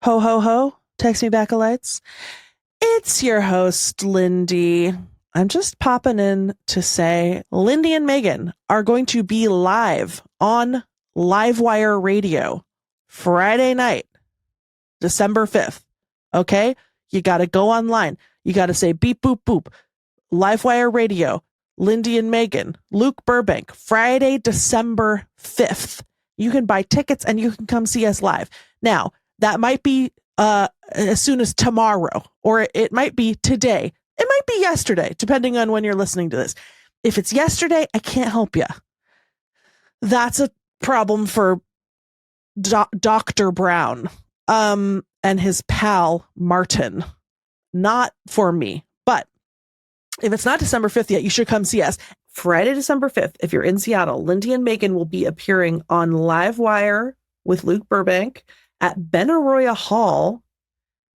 Ho, ho, ho. Text me back a lights. It's your host, Lindy. I'm just popping in to say Lindy and Meagan are going to be live on Livewire Radio Friday night, December 5th. Okay? You got to go online. You got to say beep, boop, boop. Livewire Radio, Lindy and Meagan, Luke Burbank, Friday, December 5th. You can buy tickets and you can come see us live. Now, that might be as soon as tomorrow, or it might be today. It might be yesterday, depending on when you're listening to this. If it's yesterday, I can't help you. That's a problem for Dr. Brown and his pal, Martin. Not for me. But if it's not December 5th yet, you should come see us. Friday, December 5th, if you're in Seattle, Lindy and Meagan will be appearing on Livewire with Luke Burbank at Benaroya Hall.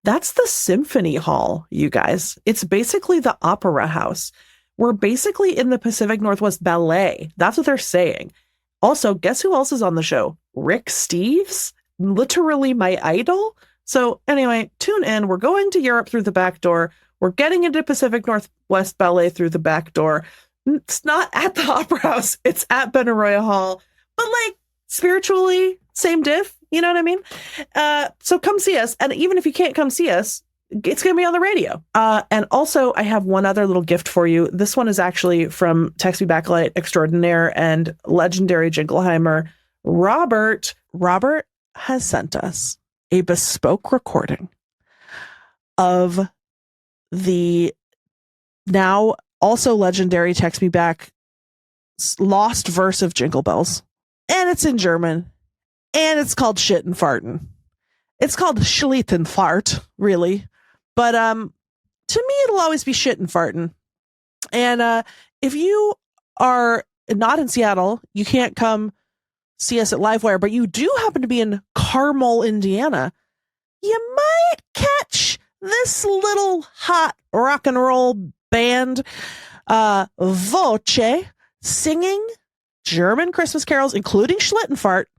That's the Symphony Hall, you guys. It's basically the Opera House. We're basically in the Pacific Northwest Ballet. That's what they're saying. Also, guess who else is on the show? Rick Steves, literally my idol. So anyway, tune in. We're going to Europe through the back door. We're getting into Pacific Northwest Ballet through the back door. It's not at the Opera House. It's at Benaroya Hall. But like spiritually, same diff. You know what I mean? So come see us. And even if you can't come see us, it's going to be on the radio. And also, I have one other little gift for you. This one is actually from Text Me Back Light Extraordinaire and legendary Jingleheimer, Robert. Robert has sent us a bespoke recording of the now also legendary Text Me Back lost verse of Jingle Bells. And it's in German. And it's called Schlitten-faced. It's called Schlitten-faced, really. But to me, it'll always be Schlitten-faced. And if you are not in Seattle, you can't come see us at Livewire, but you do happen to be in Carmel, Indiana, you might catch this little hot rock and roll band, Voce, singing German Christmas carols, including Schlitten-faced,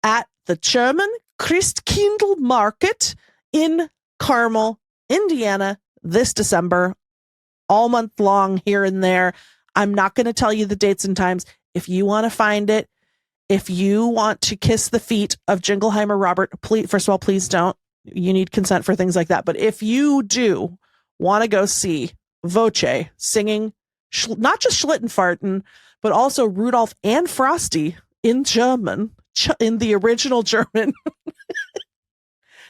at the German Christkindl Market in Carmel, Indiana, this December, all month long here and there. I'm not going to tell you the dates and times. If you want to find it, if you want to kiss the feet of Jingleheimer Robert, please, first of all, please don't. You need consent for things like that. But if you do want to go see Voce singing, not just Schlitten-faced, but also Rudolph and Frosty in German, in the original German,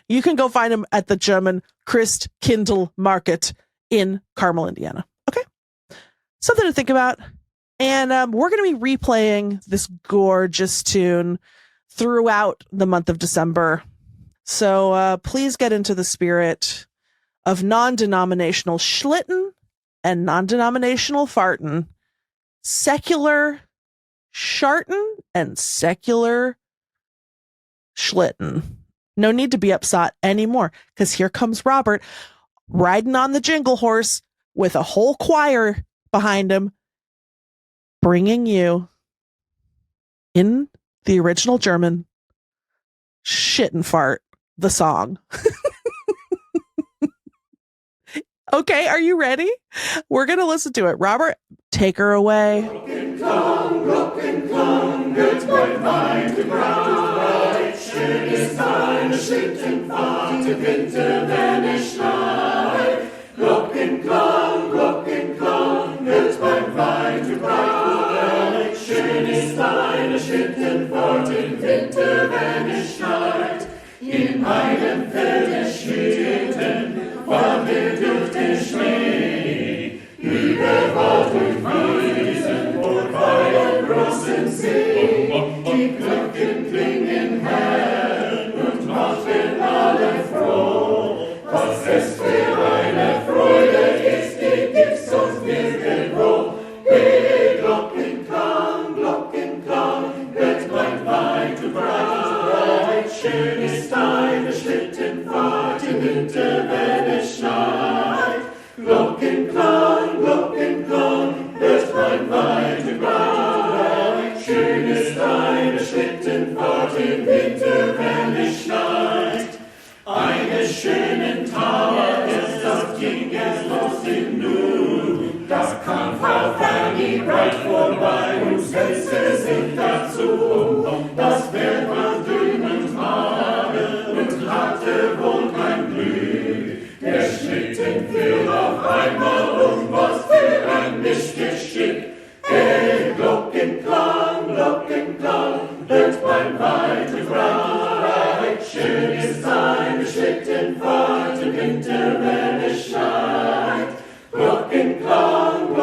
you can go find him at the German Christkindl Market in Carmel, Indiana. Okay. Something to think about. And we're going to be replaying this gorgeous tune throughout the month of December. So please get into the spirit of non-denominational Schlitten and non-denominational fartin, secular Scharten and secular Schlitten. No need to be upset anymore, because here comes Robert riding on the jingle horse with a whole choir behind him, bringing you in the original German Schlitten-faced, the song. Okay, are you ready? We're going to listen to it. Robert, take her away. Look and klang, wird mein Wein gebraut. Schön ist deine Schlittenfahrt im Winter, wenn es schneit. Glockenklang, wird mein Wein gebraut. Schön ist deine Schlittenfahrt im Winter, wenn es schneit. In meinem Feld der Schlitten fahren wir durch den Schnee. Über Wald und Wiesen vorbei am großen See. Die Glocken klingen hell und machen alle froh. Was es für eine Freude ist, die gibt's sonst nirgendwo. Hey, Glockenklang, wird mein Wein gebraut. Schön ist deine Schlittenfahrt im Winter, wenn es schneit. Glockenklang, wird mein Wein gebraut. Schön ist deine Schlittenfahrt im Winter, wenn es schneit. es schönen Tages, das ging erst los im Nu. Das kam Frau Fanny breit vorbei und setzte sich dazu. Das Pferd war dünn und mager und hatte wohl kein Glück. Der Schlitten fiel auf einmal um, was für ein Missgeschick. Hey, Glockenklang, hört beim weiten Breit. Schön ist eine Schlittenfahrt im Winter, wenn es schneit. Glockenklang,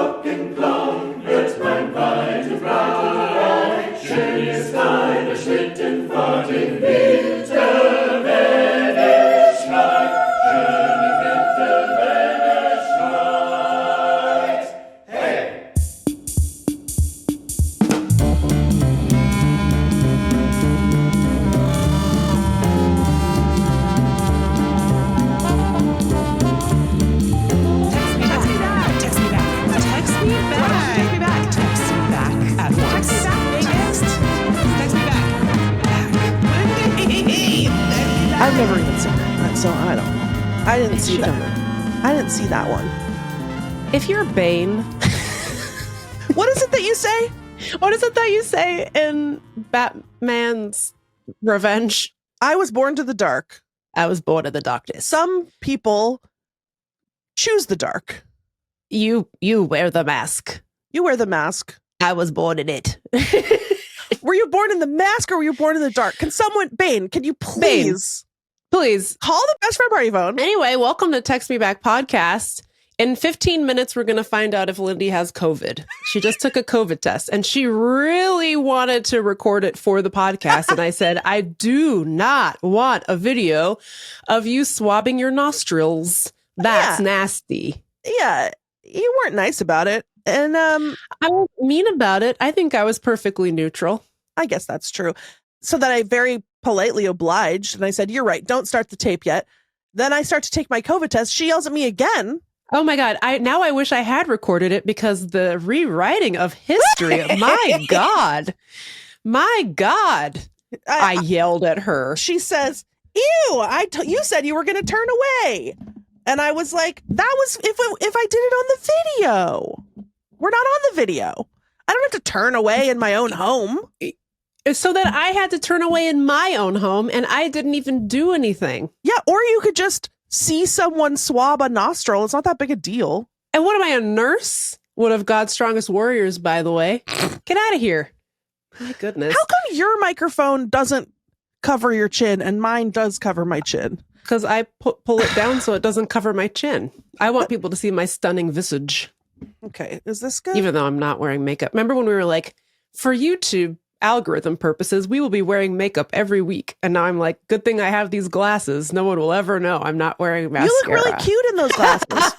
hört beim weiten Breit. Schön ist eine Schlittenfahrt im Winter, wenn es schneit. Schön im Winter, wenn es schneit. Hey! I've never even seen it, so I don't know. I didn't see that. I didn't see that one. If you're Bane, What is it that you say? what is it that you say in Batman's Revenge? I was born to the dark. I was born in the darkness. Some people choose the dark. You wear the mask. You wear the mask. I was born in it. Were you born in the mask or were you born in the dark? Can someone, Bane, can you please Please. call the best friend party phone? Anyway, welcome to Text Me Back podcast. In 15 minutes, we're going to find out if Lindy has COVID. She just took a COVID test and she really wanted to record it for the podcast. And I said, I do not want a video of you swabbing your nostrils. That's nasty. Yeah, you weren't nice about it. And I wasn't mean about it. I think I was perfectly neutral. I guess that's true. So that I very politely obliged and I said, you're right, don't start the tape yet. Then I start to take my COVID test. She yells at me again. Oh my God. I wish I had recorded it because the rewriting of history, my God, I yelled at her. She says, ew, you said you were going to turn away. And I was like, that was if I did it on the video. We're not on the video. I don't have to turn away in my own home. So that I had to turn away in my own home and I didn't even do anything. Yeah, or you could just see someone swab a nostril. It's not that big a deal. And what am I, a nurse? One of God's strongest warriors, by the way. Get out of here. My goodness. How come your microphone doesn't cover your chin and mine does cover my chin? Because I pull it down so it doesn't cover my chin. I want people to see my stunning visage. Okay, is this good? Even though I'm not wearing makeup. Remember when we were like, for YouTube algorithm purposes, we will be wearing makeup every week. And now I'm like, good thing I have these glasses. No one will ever know I'm not wearing mascara. You look really cute in those glasses.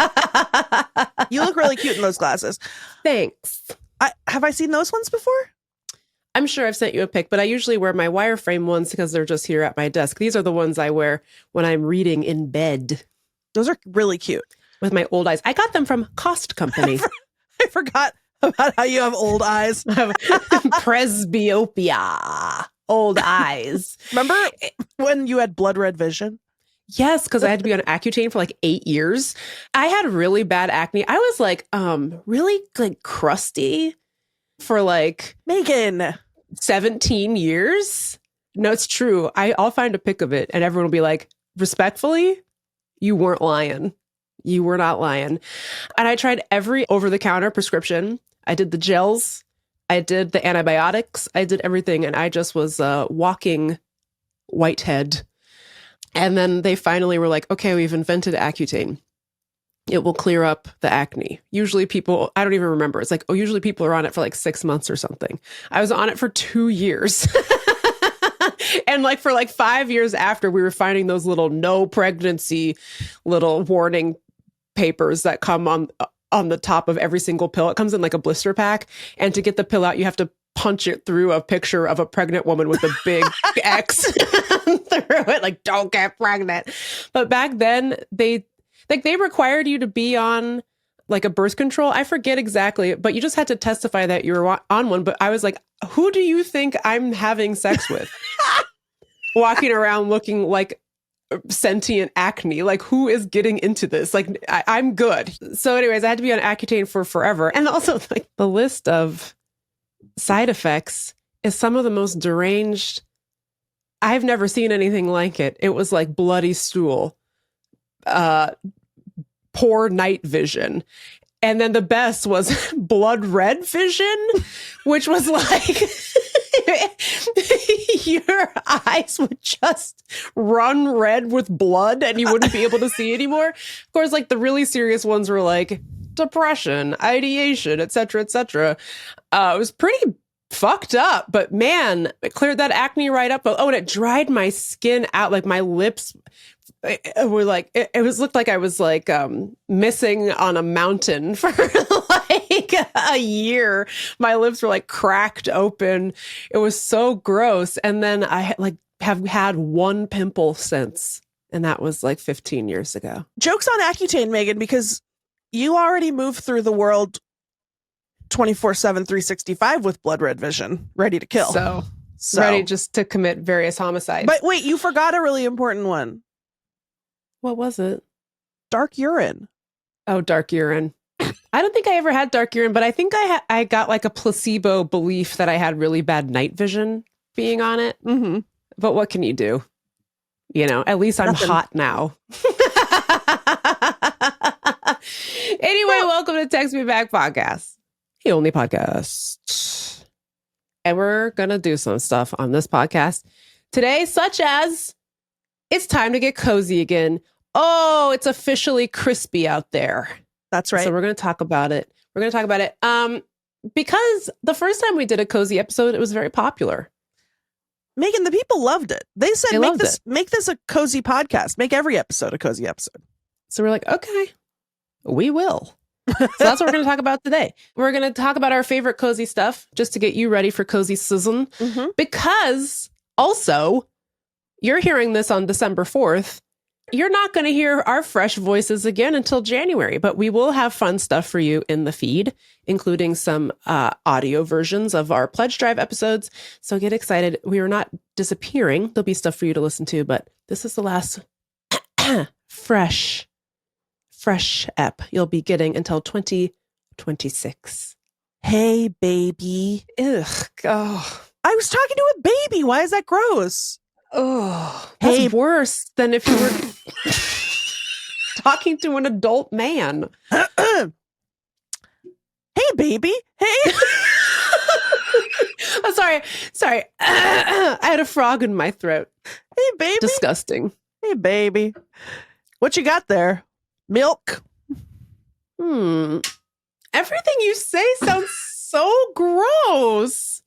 You look really cute in those glasses. Thanks. Have I seen those ones before? I'm sure I've sent you a pic, but I usually wear my wireframe ones because they're just here at my desk. These are the ones I wear when I'm reading in bed. Those are really cute. With my old eyes. I got them from Cost Company. I forgot about how you have old eyes. Presbyopia. Old eyes. Remember when you had blood red vision? Yes, because I had to be on Accutane for like 8 years. I had really bad acne. I was like, really like crusty for like Meagan 17 years. No, it's true. I'll find a pic of it and everyone will be like, respectfully, you weren't lying. You were not lying. And I tried every over-the-counter prescription. I did the gels. I did the antibiotics. I did everything. And I just was walking whitehead. And then they finally were like, okay, we've invented Accutane. It will clear up the acne. Usually people, I don't even remember. It's like, oh, usually people are on it for like 6 months or something. I was on it for 2 years. And like for like 5 years after, we were finding those little no pregnancy little warning papers that come on the top of every single pill. It comes in like a blister pack. And to get the pill out, you have to punch it through a picture of a pregnant woman with a big X through it. Like, don't get pregnant. But back then, they required you to be on like a birth control. I forget exactly, but you just had to testify that you were on one. But I was like, who do you think I'm having sex with? Walking around looking like sentient acne. Like, who is getting into this? Like, I'm good. So anyways, I had to be on Accutane for forever. And also, like, the list of side effects is some of the most deranged. I've never seen anything like it. It was like bloody stool, poor night vision. And then the best was blood red vision, which was like your eyes would just run red with blood and you wouldn't be able to see anymore. Of course, like the really serious ones were like depression, ideation, et cetera, et cetera. It was pretty fucked up, but man, it cleared that acne right up. Oh, and it dried my skin out. Like my lips were like, it was looked like I was like missing on a mountain for like a year. My lips were like cracked open. It was so gross. And then I have had one pimple since, and that was like 15 years ago. Joke's on Accutane, Meagan, because you already moved through the world 24/7, 365 with blood red vision, ready to kill. So ready just to commit various homicides. But wait, you forgot a really important one. What was it? Dark urine. Oh, dark urine. I don't think I ever had dark urine, but I think I got like a placebo belief that I had really bad night vision being on it. Mm-hmm. But what can you do? You know, at least I'm hot now. Anyway, welcome to Text Me Back Podcast, the only podcast. And we're going to do some stuff on this podcast today, such as it's time to get cozy again. Oh, it's officially crispy out there. That's right. So we're going to talk about it. Because the first time we did a cozy episode, it was very popular. Meagan, the people loved it. They said, make this a cozy podcast. Make every episode a cozy episode. So we're like, okay, we will. So that's what we're going to talk about today. We're going to talk about our favorite cozy stuff just to get you ready for cozy season. Mm-hmm. Because also, you're hearing this on December 4th. You're not going to hear our fresh voices again until January, but we will have fun stuff for you in the feed, including some audio versions of our Pledge Drive episodes. So get excited. We are not disappearing. There'll be stuff for you to listen to, but this is the last fresh ep you'll be getting until 2026. Hey, baby. Ugh. Oh. I was talking to a baby. Why is that gross? Oh, that's worse than if you were talking to an adult man. Hey, baby. Hey. Oh, sorry. I had a frog in my throat. Hey, baby. Disgusting. Hey, baby. What you got there? Milk? Everything you say sounds so gross.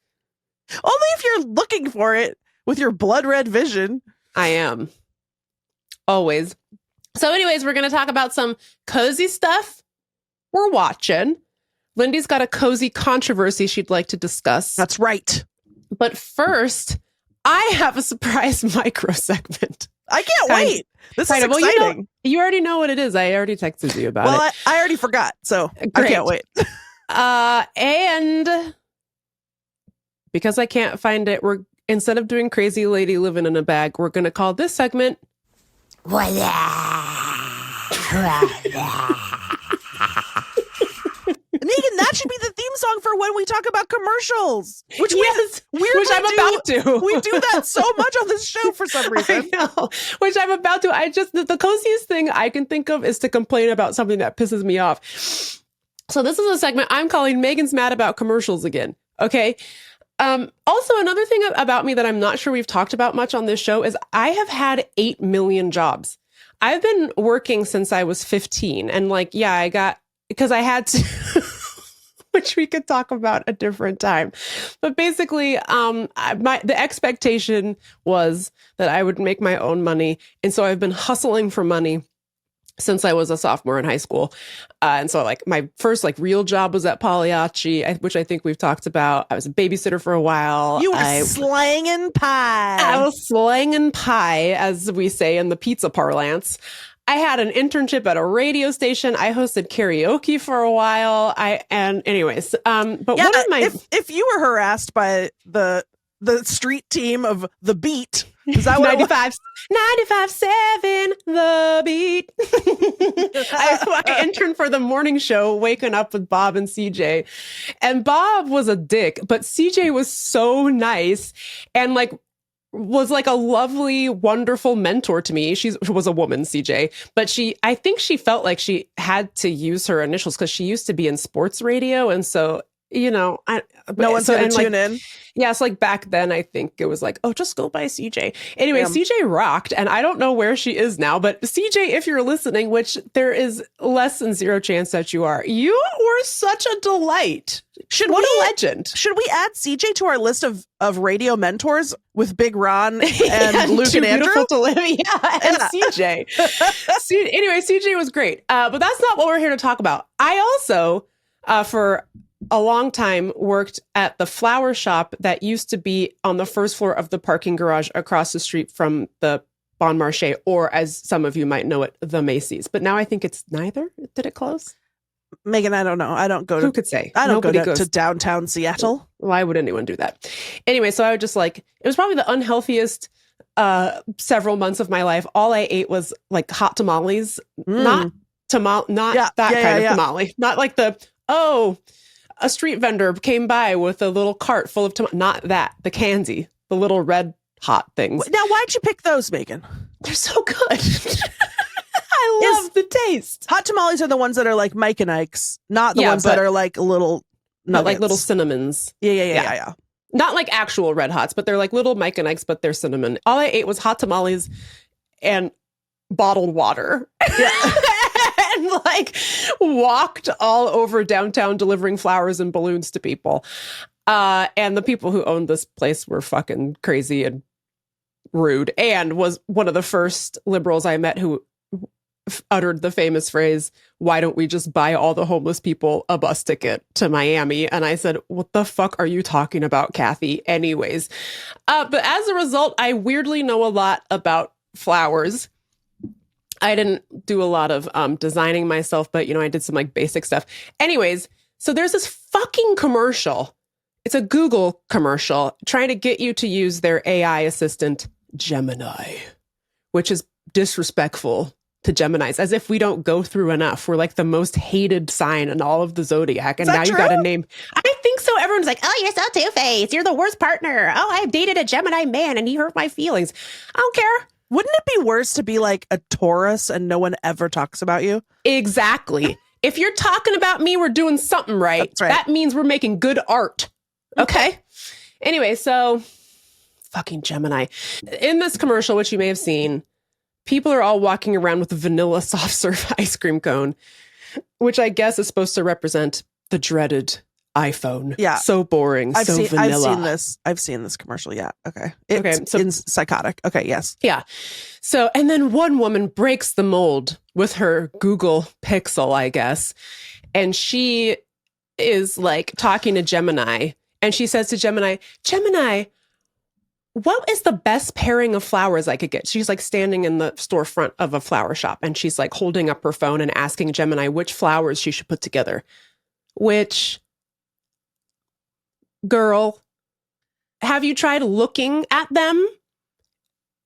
Only if you're looking for it. With your blood red vision. I am. Always. So anyways, we're going to talk about some cozy stuff we're watching. Lindy's got a cozy controversy she'd like to discuss. That's right. But first, I have a surprise micro segment. I can't wait. This is exciting. Well, you already know what it is. I already texted you about it. Well, I already forgot, so Great. I can't wait. And because I can't find it, instead of doing crazy lady living in a bag, we're going to call this segment Meagan, that should be the theme song for when we talk about commercials. Which I'm about to. We do that so much on this show for some reason. I know, which I'm about to. The coziest thing I can think of is to complain about something that pisses me off. So this is a segment I'm calling Megan's Mad About Commercials Again. Okay. Also, another thing about me that I'm not sure we've talked about much on this show is I have had 8 million jobs. I've been working since I was 15. And because I had to, which we could talk about a different time. But basically, the expectation was that I would make my own money. And so I've been hustling for money since I was a sophomore in high school. And so my first real job was at Pagliacci, which I think we've talked about. I was a babysitter for a while. You were slanging pie. I was slanging pie, as we say in the pizza parlance. I had an internship at a radio station. I hosted karaoke for a while. But one of my... If you were harassed by the street team of The Beat Is that what 95, 95.7, the beat. I interned for the morning show, Waking Up with Bob and CJ. And Bob was a dick, but CJ was so nice and like was like a lovely, wonderful mentor to me. She was a woman, CJ, but I think she felt like she had to use her initials because she used to be in sports radio. And so, you know, no one's going to tune in. Yeah, it's like back then, I think it was like, oh, just go by CJ. Anyway, CJ rocked, and I don't know where she is now, but CJ, if you're listening, which there is less than zero chance that you are, you were such a delight. What a legend. Should we add CJ to our list of radio mentors with Big Ron and Luke and Andrew? And CJ. Anyway, CJ was great, but that's not what we're here to talk about. I also, for a long time, worked at the flower shop that used to be on the first floor of the parking garage across the street from the Bon Marché, or as some of you might know it, the Macy's. But now I think it's neither. Did it close? Megan, I don't know. I don't go to... Who could say? I don't go to downtown Seattle. Why would anyone do that? Anyway, so I would just like... It was probably the unhealthiest several months of my life. All I ate was like hot tamales. Not that kind of tamale. Not like a street vendor came by with a little cart full of not that, the candy, the little red hot things. Now, why'd you pick those, Megan? They're so good. I love the taste. Hot tamales are the ones that are like Mike and Ike's, not the ones that are like little nuggets. Not like little cinnamons. Yeah. Not like actual red hots, but they're like little Mike and Ike's, but they're cinnamon. All I ate was hot tamales and bottled water. Yeah. And like walked all over downtown delivering flowers and balloons to people. And the people who owned this place were fucking crazy and rude, and was one of the first liberals I met who uttered the famous phrase, "Why don't we just buy all the homeless people a bus ticket to Miami?" And I said, what the fuck are you talking about, Kathy? Anyways, but as a result, I weirdly know a lot about flowers. I didn't do a lot of designing myself, but, you know, I did some like basic stuff. Anyways, so there's this fucking commercial. It's a Google commercial trying to get you to use their AI assistant, Gemini, which is disrespectful to Geminis, as if we don't go through enough. We're like the most hated sign in all of the zodiac. And now you got a name. I think so. Everyone's like, oh, you're so two-faced. You're the worst partner. Oh, I dated a Gemini man and he hurt my feelings. I don't care. Wouldn't it be worse to be like a Taurus and no one ever talks about you? Exactly. If you're talking about me, we're doing something right. That's right. That means we're making good art. Okay. Anyway, so fucking Gemini. In this commercial, which you may have seen, people are all walking around with a vanilla soft serve ice cream cone, which I guess is supposed to represent the dreaded iPhone. Yeah. So boring. Vanilla. I've seen this commercial. Yeah. Okay. It's psychotic. Okay. Yes. Yeah. So, and then one woman breaks the mold with her Google Pixel, I guess. And she is like talking to Gemini, and she says to Gemini, what is the best pairing of flowers I could get? She's like standing in the storefront of a flower shop, and she's like holding up her phone and asking Gemini which flowers she should put together. Which, girl, have you tried looking at them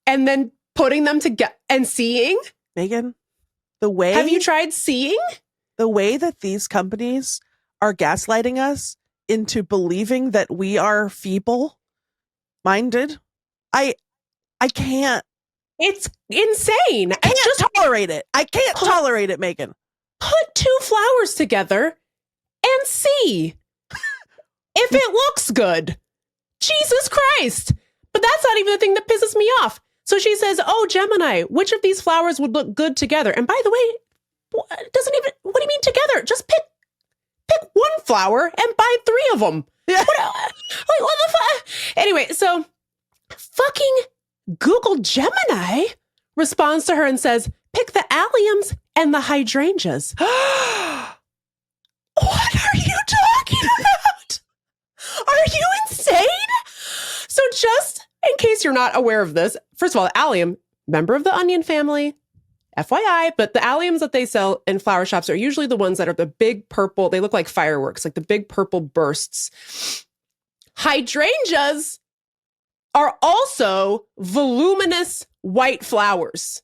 and then putting them together and seeing? Megan, have you tried seeing? The way that these companies are gaslighting us into believing that we are feeble-minded, I can't. It's insane. I can't tolerate it. I can't tolerate it, Megan. Put two flowers together and see if it looks good. Jesus Christ. But that's not even the thing that pisses me off. So she says, oh, Gemini, which of these flowers would look good together? And by the way, what do you mean together? Just pick one flower and buy 3 of them. Yeah. What the fuck? Anyway, so fucking Google Gemini responds to her and says, pick the alliums and the hydrangeas. What are you talking about? Are you insane? So just in case you're not aware of this, first of all, the allium, member of the onion family, FYI, but the alliums that they sell in flower shops are usually the ones that are the big purple. They look like fireworks, like the big purple bursts. Hydrangeas are also voluminous white flowers.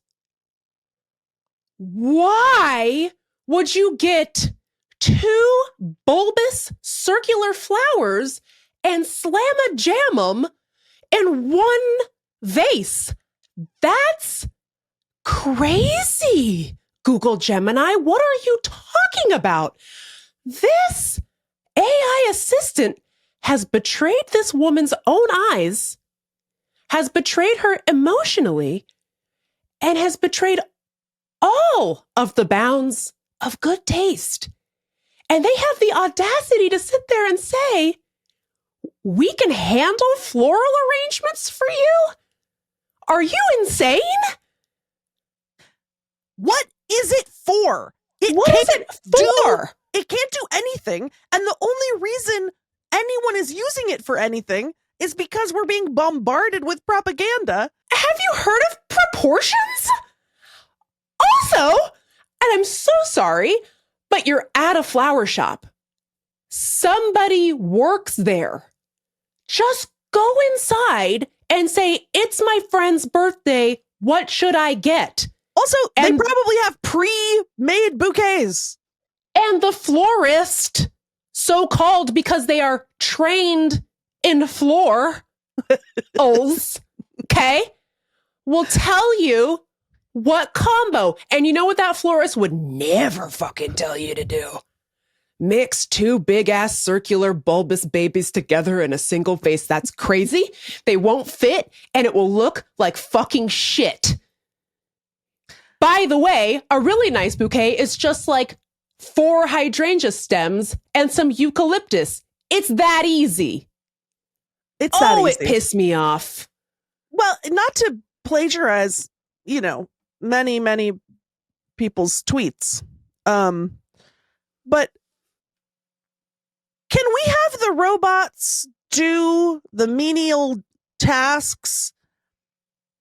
Why would you get 2 bulbous circular flowers and slam-a-jam them in one vase? That's crazy. Google Gemini, what are you talking about? This AI assistant has betrayed this woman's own eyes, has betrayed her emotionally, and has betrayed all of the bounds of good taste. And they have the audacity to sit there and say, we can handle floral arrangements for you? Are you insane? What is it for? What is it for? It can't do anything. And the only reason anyone is using it for anything is because we're being bombarded with propaganda. Have you heard of proportions? Also, and I'm so sorry, but you're at a flower shop. Somebody works there. Just go inside and say, it's my friend's birthday. What should I get? Also, they probably have pre-made bouquets. And the florist, so-called because they are trained in florals, okay, will tell you what combo. And you know what that florist would never fucking tell you to do? Mix 2 big-ass circular bulbous babies together in a single vase. That's crazy. They won't fit, and it will look like fucking shit. By the way, a really nice bouquet is just like 4 hydrangea stems and some eucalyptus. It's that easy. It's that easy. It pissed me off. Well, not to plagiarize, many, many people's tweets. But can we have the robots do the menial tasks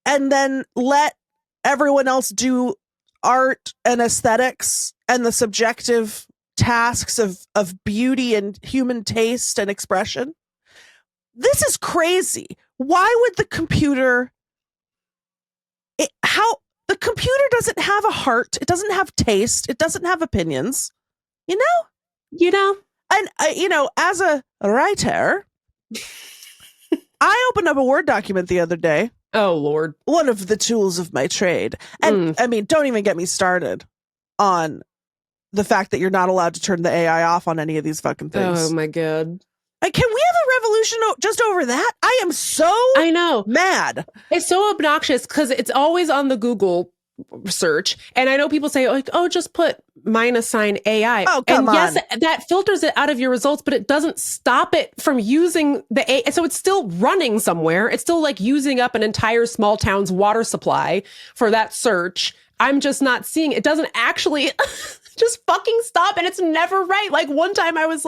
and then let everyone else do art and aesthetics and the subjective tasks of beauty and human taste and expression? This is crazy. Why would the computer... The computer doesn't have a heart. It doesn't have taste. It doesn't have opinions. You know? And, as a writer, I opened up a Word document the other day. Oh, Lord. One of the tools of my trade. And, don't even get me started on the fact that you're not allowed to turn the AI off on any of these fucking things. Oh, my God. Can we have a revolution just over that? I am so mad. It's so obnoxious because it's always on the Google search. And I know people say, like, oh, just put -AI. Oh, come on. Yes, that filters it out of your results, but it doesn't stop it from using the AI. So it's still running somewhere. It's still like using up an entire small town's water supply for that search. I'm just not seeing it. It doesn't actually just fucking stop. And it's never right. Like one time I was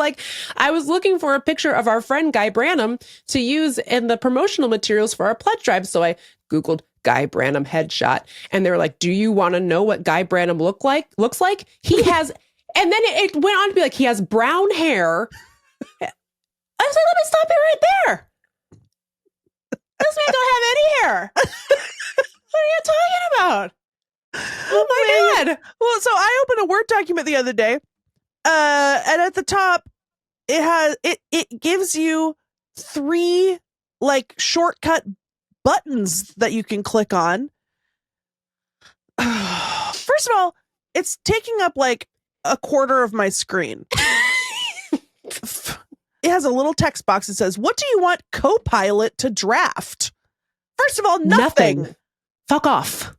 looking for a picture of our friend Guy Branum to use in the promotional materials for our pledge drive. So I Googled Guy Branum headshot and they were like, do you want to know what Guy Branum looks like? He has, and then it went on to be like, he has brown hair. I was like, let me stop it right there. This man don't have any hair. What are you talking about? Oh my God. Well, so I opened a Word document the other day, and at the top, it gives you 3 like shortcut buttons that you can click on. First of all, it's taking up like a quarter of my screen. It has a little text box that says, "What do you want Copilot to draft?" First of all, nothing. Fuck off.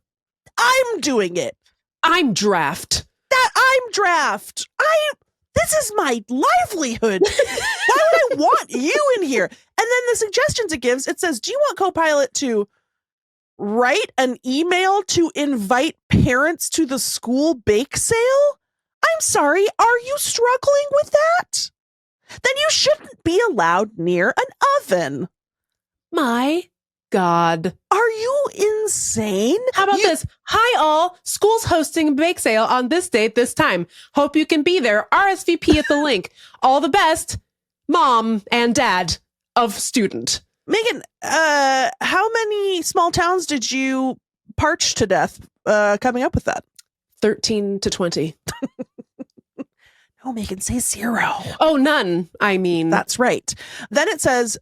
I'm doing it. I'm draft. I'm draft. This is my livelihood. Why would I want you in here? And then the suggestions it gives, it says, do you want Copilot to write an email to invite parents to the school bake sale? I'm sorry, are you struggling with that? Then you shouldn't be allowed near an oven. My God. Are you insane? How about this? Hi, all. School's hosting a bake sale on this date, this time. Hope you can be there. RSVP at the link. All the best, mom and dad of student. Meagan, how many small towns did you parch to death coming up with that? 13 to 20. No, Meagan, say 0. Oh, none. I mean, That's right. Then it says,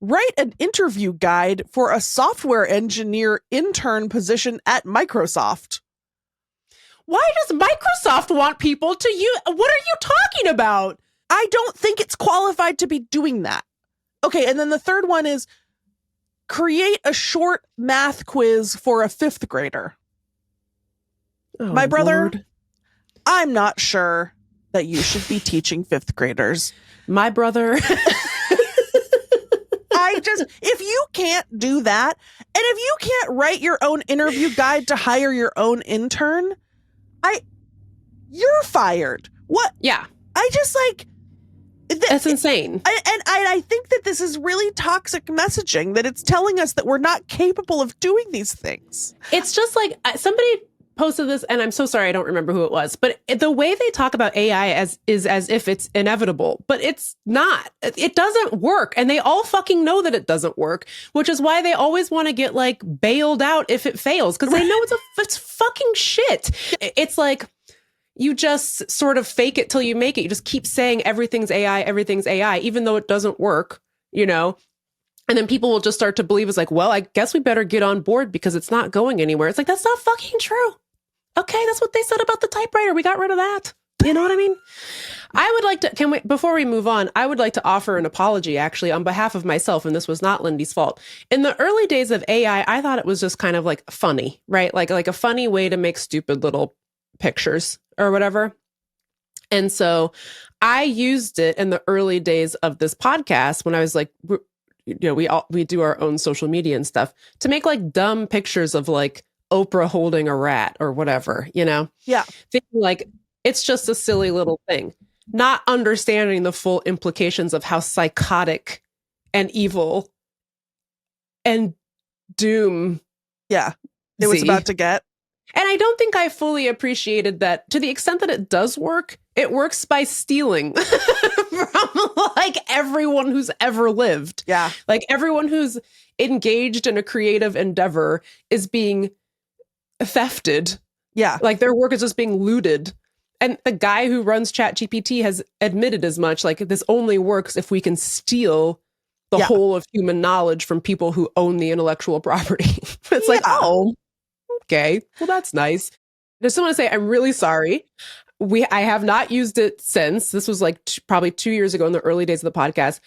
write an interview guide for a software engineer intern position at Microsoft. why does Microsoft want people to use? What are you talking about? I don't think it's qualified to be doing that. Okay, and then the third one is create a short math quiz for a 5th grader. Oh, My brother, Lord. I'm not sure that you should be teaching 5th graders. My brother. If you can't do that, and if you can't write your own interview guide to hire your own intern, you're fired. What? Yeah. I just like... That's insane. I think that this is really toxic messaging, that it's telling us that we're not capable of doing these things. It's just like somebody posted this, and I'm so sorry, I don't remember who it was, but the way they talk about AI is as if it's inevitable, but it's not. It doesn't work, and they all fucking know that it doesn't work, which is why they always want to get like bailed out if it fails, because they know it's fucking shit. It's like you just sort of fake it till you make it. You just keep saying everything's AI, even though it doesn't work, you know? And then people will just start to believe it's like, well, I guess we better get on board because it's not going anywhere. It's like, that's not fucking true. Okay, that's what they said about the typewriter. We got rid of that. You know what I mean? I would like to, before we move on, I would like to offer an apology actually on behalf of myself, and this was not Lindy's fault. In the early days of AI, I thought it was just kind of like funny, right? Like a funny way to make stupid little pictures or whatever. And so I used it in the early days of this podcast when I was like, you know, we do our own social media and stuff to make like dumb pictures of like Oprah holding a rat or whatever, you know? Yeah. Thinking like, it's just a silly little thing, not understanding the full implications of how psychotic and evil and doom. Yeah. It was about to get. And I don't think I fully appreciated that to the extent that it does work. It works by stealing from like everyone who's ever lived. Yeah. Like everyone who's engaged in a creative endeavor is being thefted. Yeah. Like their work is just being looted. And the guy who runs ChatGPT has admitted as much. Like this only works if we can steal the whole of human knowledge from people who own the intellectual property. It's like, oh, okay, well, that's nice. I just want to say I'm really sorry. I have not used it since. This was like probably 2 years ago in the early days of the podcast.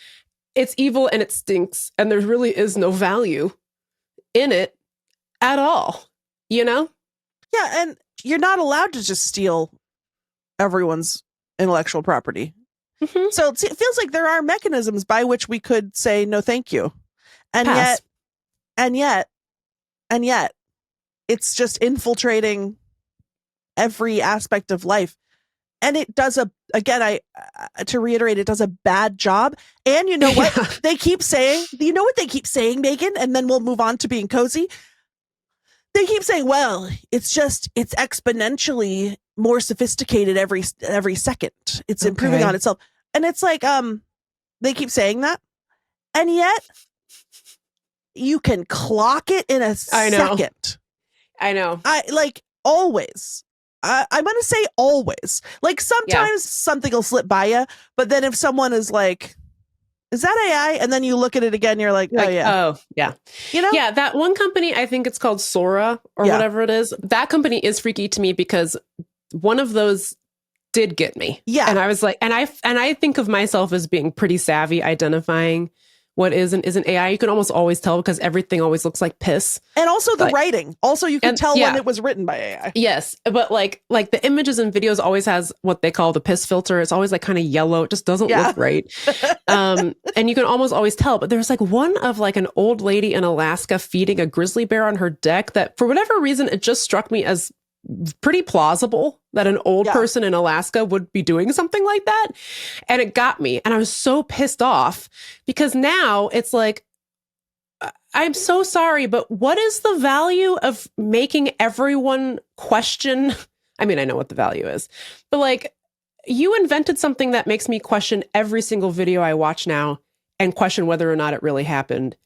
It's evil and it stinks. And there really is no value in it at all, you know? Yeah, and you're not allowed to just steal everyone's intellectual property. Mm-hmm. So it feels like there are mechanisms by which we could say no thank you. And Pass. yet it's just infiltrating every aspect of life. And it does to reiterate, it does a bad job. And you know what? Yeah. They keep saying, you know what they keep saying, Meagan? And then we'll move on to being cozy. They keep saying, well, it's exponentially more sophisticated every second. It's improving on itself. And it's like, they keep saying that. And yet you can clock it in a second. I know. I like always. I'm going to say always. Like sometimes something will slip by you, but then if someone is like, is that AI? And then you look at it again, you're like, oh yeah. You know? Yeah, that one company, I think it's called Sora or whatever it is. That company is freaky to me because one of those did get me. Yeah. And I was like, and I think of myself as being pretty savvy identifying what is and isn't AI. You can almost always tell because everything always looks like piss. And also the writing. Also, you can tell when it was written by AI. Yes. But like the images and videos always has what they call the piss filter. It's always like kind of yellow. It just doesn't look right. And you can almost always tell. But there's like one of like an old lady in Alaska feeding a grizzly bear on her deck that for whatever reason, it just struck me as pretty plausible that an old person in Alaska would be doing something like that. And it got me. And I was so pissed off because now it's like, I'm so sorry, but what is the value of making everyone question? I mean, I know what the value is, but like you invented something that makes me question every single video I watch now and question whether or not it really happened.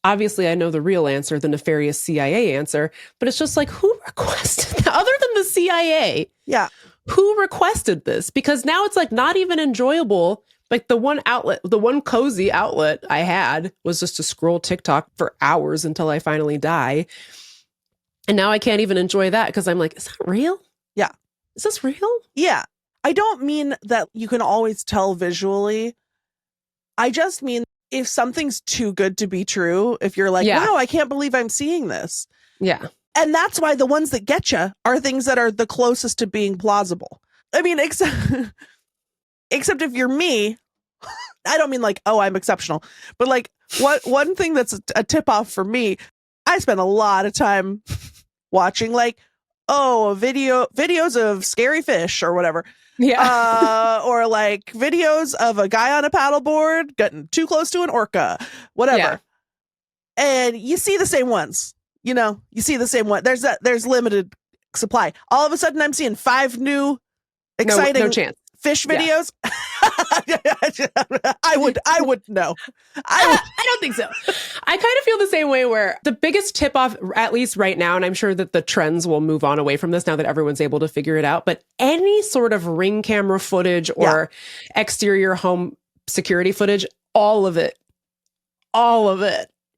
Obviously, I know the real answer, the nefarious CIA answer, but it's just like, who requested that? Other than the CIA? Yeah. Who requested this? Because now it's like not even enjoyable. Like the one cozy outlet I had was just to scroll TikTok for hours until I finally die. And now I can't even enjoy that because I'm like, is that real? Yeah. Is this real? Yeah. I don't mean that you can always tell visually. I just mean if something's too good to be true, if you're like, wow, I can't believe I'm seeing this. Yeah. And that's why the ones that get you are things that are the closest to being plausible. I mean, except if you're me, I don't mean like, oh, I'm exceptional, but like one thing that's a tip off for me, I spend a lot of time watching like, videos of scary fish or whatever. Yeah. Or like videos of a guy on a paddleboard getting too close to an orca, whatever. Yeah. And you see the same ones, you see the same one. There's limited supply. All of a sudden I'm seeing 5 new exciting no chance. Fish videos. Yeah. I would know. I don't think so. I kind of feel the same way where the biggest tip off, at least right now, and I'm sure that the trends will move on away from this now that everyone's able to figure it out, but any sort of ring camera footage or exterior home security footage, all of it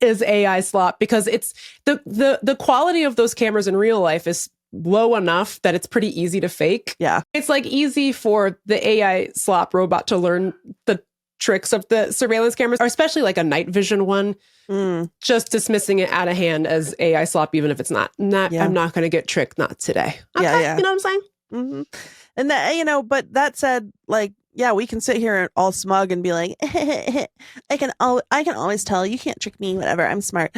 is AI slop because it's the quality of those cameras in real life is low enough that it's pretty easy to fake. Yeah. It's like easy for the AI slop robot to learn the tricks of the surveillance cameras, or especially like a night vision one, just dismissing it out of hand as AI slop, even if it's not. I'm not going to get tricked, not today. Okay, yeah. You know what I'm saying? Mm-hmm. And that, but that said, like, yeah, we can sit here all smug and be like, I can always tell, you can't trick me, whatever, I'm smart.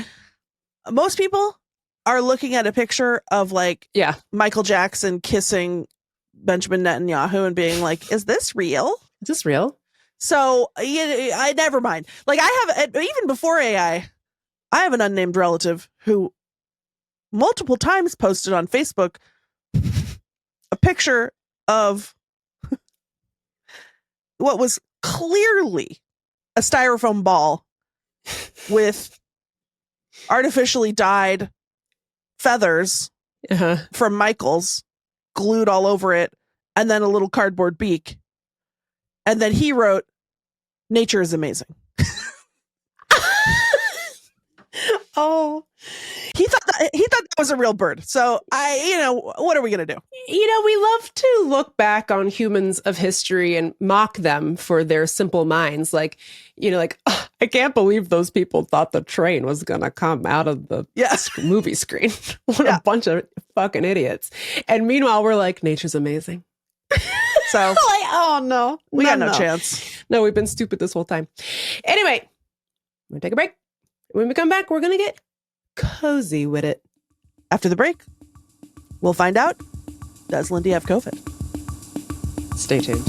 Most people are looking at a picture of like Michael Jackson kissing Benjamin Netanyahu and being like, is this real? Is this real? So I never mind. Like I have, even before AI, I have an unnamed relative who multiple times posted on Facebook a picture of what was clearly a styrofoam ball with artificially dyed feathers from Michael's glued all over it, and then a little cardboard beak. And then he wrote, "Nature is amazing." Oh, he thought that was a real bird. So what are we going to do? We love to look back on humans of history and mock them for their simple minds. Like, oh, I can't believe those people thought the train was going to come out of the movie screen. What a bunch of fucking idiots. And meanwhile, we're like, nature's amazing. So, like, oh no, we got no chance. No, we've been stupid this whole time. Anyway, we're going to take a break. When we come back, we're going to get cozy with it. After the break, we'll find out, does Lindy have COVID? Stay tuned.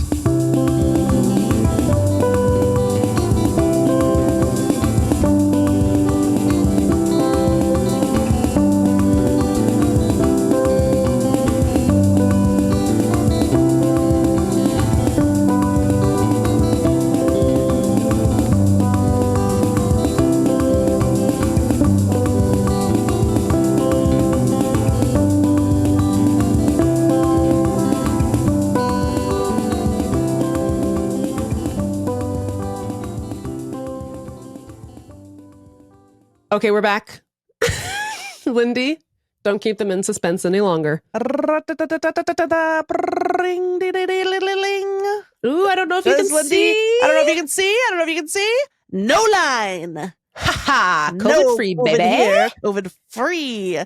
Okay, we're back. Lindy, don't keep them in suspense any longer. Ooh, I don't know if you can see. I don't know if you can see. I don't know if you can see. No line. Ha COVID free, baby. Here. COVID free.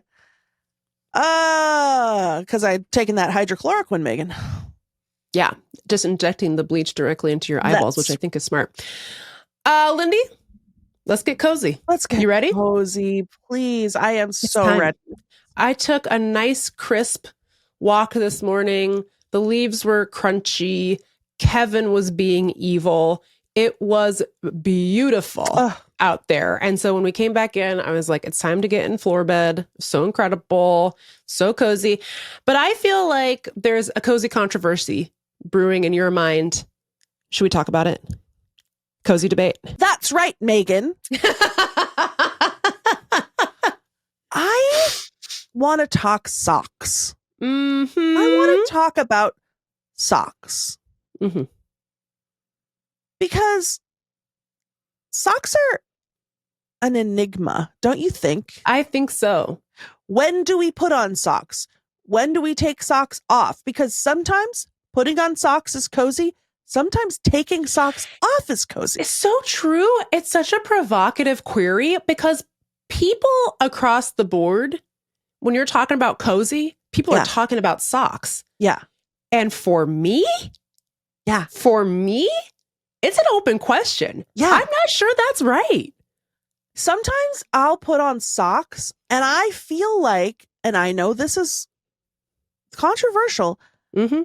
Because I'd taken that hydrochloroquine, Megan. Yeah, just injecting the bleach directly into your eyeballs, which I think is smart. Lindy, let's get cozy. Let's get you ready? Cozy, please. I am so ready. I took a nice crisp walk this morning. The leaves were crunchy. Kevin was being evil. It was beautiful out there. And so when we came back in, I was like, it's time to get in floor bed. So incredible. So cozy. But I feel like there's a cozy controversy brewing in your mind. Should we talk about it? Cozy debate. That's right, Megan. I want to talk socks. Mm-hmm. I want to talk about socks. Mm-hmm. Because socks are an enigma, don't you think? I think so. When do we put on socks? When do we take socks off? Because sometimes putting on socks is cozy. Sometimes taking socks off is cozy. It's so true. It's such a provocative query because people across the board, when you're talking about cozy, people are talking about socks. Yeah. And for me, it's an open question. Yeah. I'm not sure that's right. Sometimes I'll put on socks and I feel like, and I know this is controversial, Mm-hmm.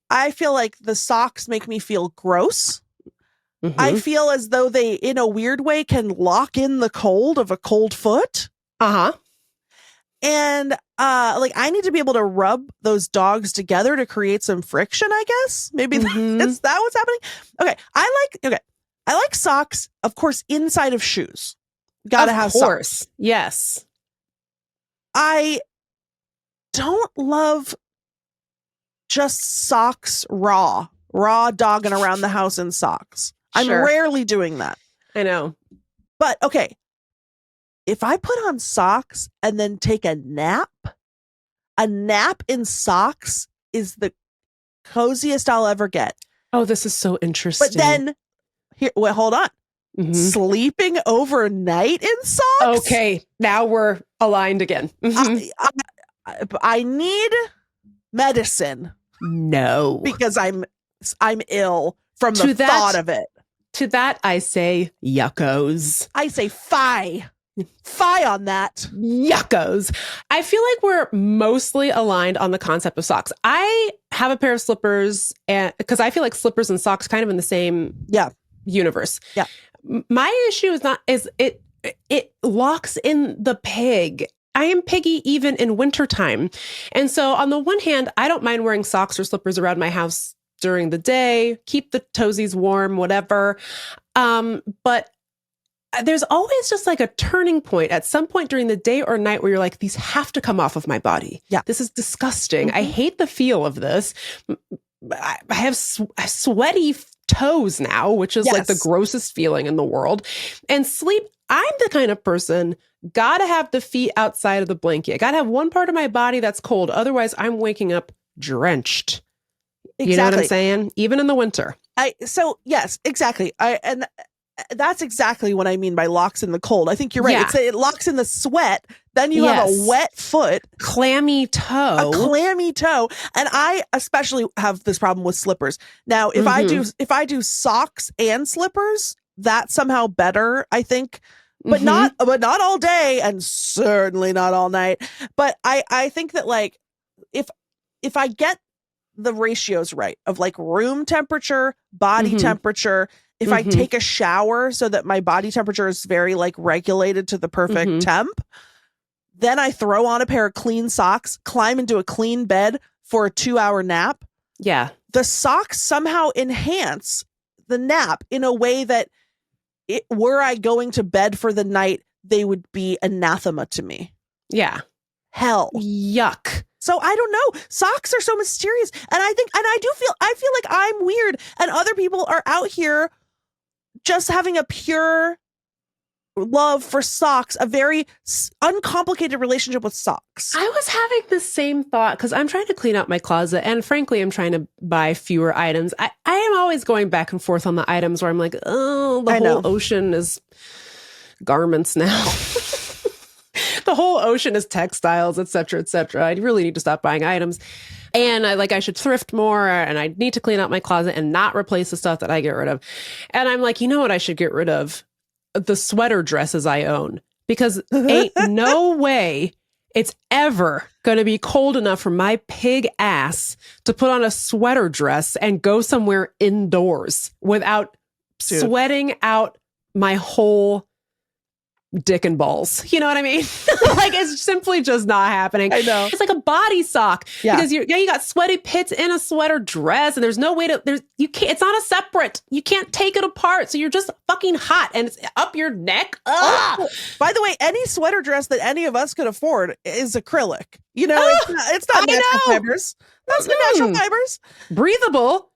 I feel like the socks make me feel gross. Mm-hmm. I feel as though they, in a weird way, can lock in the cold of a cold foot. Uh-huh. And like I need to be able to rub those dogs together to create some friction, I guess. Maybe is that what's happening? Okay. I like socks, of course, inside of shoes. Gotta have socks. Yes. I don't love just socks raw dogging around the house in socks. I'm rarely doing that. I know. But okay, if I put on socks and then take a nap in socks is the coziest I'll ever get. Oh, this is so interesting. But then, hold on. Mm-hmm. Sleeping overnight in socks? Okay, now we're aligned again. Mm-hmm. I need medicine. No. Because I'm ill from the thought of it. To that, I say yuckos. I say fie on that. Yuckos. I feel like we're mostly aligned on the concept of socks. I have a pair of slippers and because I feel like slippers and socks kind of in the same universe. Yeah. My issue is it locks in the pig. I am piggy even in wintertime. And so on the one hand, I don't mind wearing socks or slippers around my house during the day, keep the toesies warm, whatever. But there's always just like a turning point at some point during the day or night where you're like, these have to come off of my body. Yeah. This is disgusting. Mm-hmm. I hate the feel of this. I have sweaty toes now, which is like the grossest feeling in the world. And sleep, I'm the kind of person, gotta have the feet outside of the blanket. I gotta have one part of my body that's cold. Otherwise, I'm waking up drenched. Exactly. You know what I'm saying? Even in the winter. Yes, exactly. And that's exactly what I mean by locks in the cold. I think you're right. Yeah. It locks in the sweat. Then you have a wet foot. Clammy toe. A clammy toe. And I especially have this problem with slippers. Now, if I do socks and slippers, that's somehow better, I think. But not all day and certainly not all night. But I think that like if I get the ratios right of like room temperature, body temperature, if I take a shower so that my body temperature is very like regulated to the perfect temp, then I throw on a pair of clean socks, climb into a clean bed for a 2-hour nap. Yeah. The socks somehow enhance the nap in a way that were I going to bed for the night, they would be anathema to me. Yeah. Hell. Yuck. So I don't know. Socks are so mysterious. And I feel like I'm weird and other people are out here just having a pure love for socks, a very uncomplicated relationship with socks. I was having the same thought because I'm trying to clean out my closet and frankly, I'm trying to buy fewer items. I am always going back and forth on the items where I'm like, oh, the whole ocean is garments now. The whole ocean is textiles, et cetera, et cetera. I really need to stop buying items. And I should thrift more and I need to clean out my closet and not replace the stuff that I get rid of. And I'm like, you know what I should get rid of? The sweater dresses I own. Because ain't no way it's ever going to be cold enough for my pig ass to put on a sweater dress and go somewhere indoors without sweating out my whole dick and balls. You know what I mean? Like, it's simply just not happening. I know. It's like a body sock. Yeah. Because you got sweaty pits in a sweater dress, and there's no way to, you can't, it's not a separate. You can't take it apart. So you're just fucking hot and it's up your neck. Ugh. By the way, any sweater dress that any of us could afford is acrylic. You know, it's not natural fibers. That's the natural fibers. Breathable.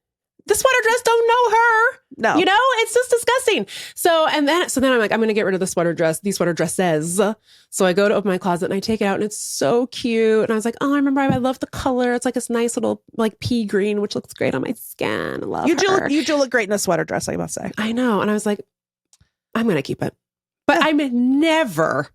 The sweater dress don't know her. No. You know, it's just disgusting. So then I'm like, I'm going to get rid of the sweater dress, these sweater dresses. So I go to open my closet and I take it out and it's so cute. And I was like, oh, I remember I love the color. It's like this nice little like pea green, which looks great on my skin. I love her. You do look great in a sweater dress, I must say. I know. And I was like, I'm going to keep it. But I'm never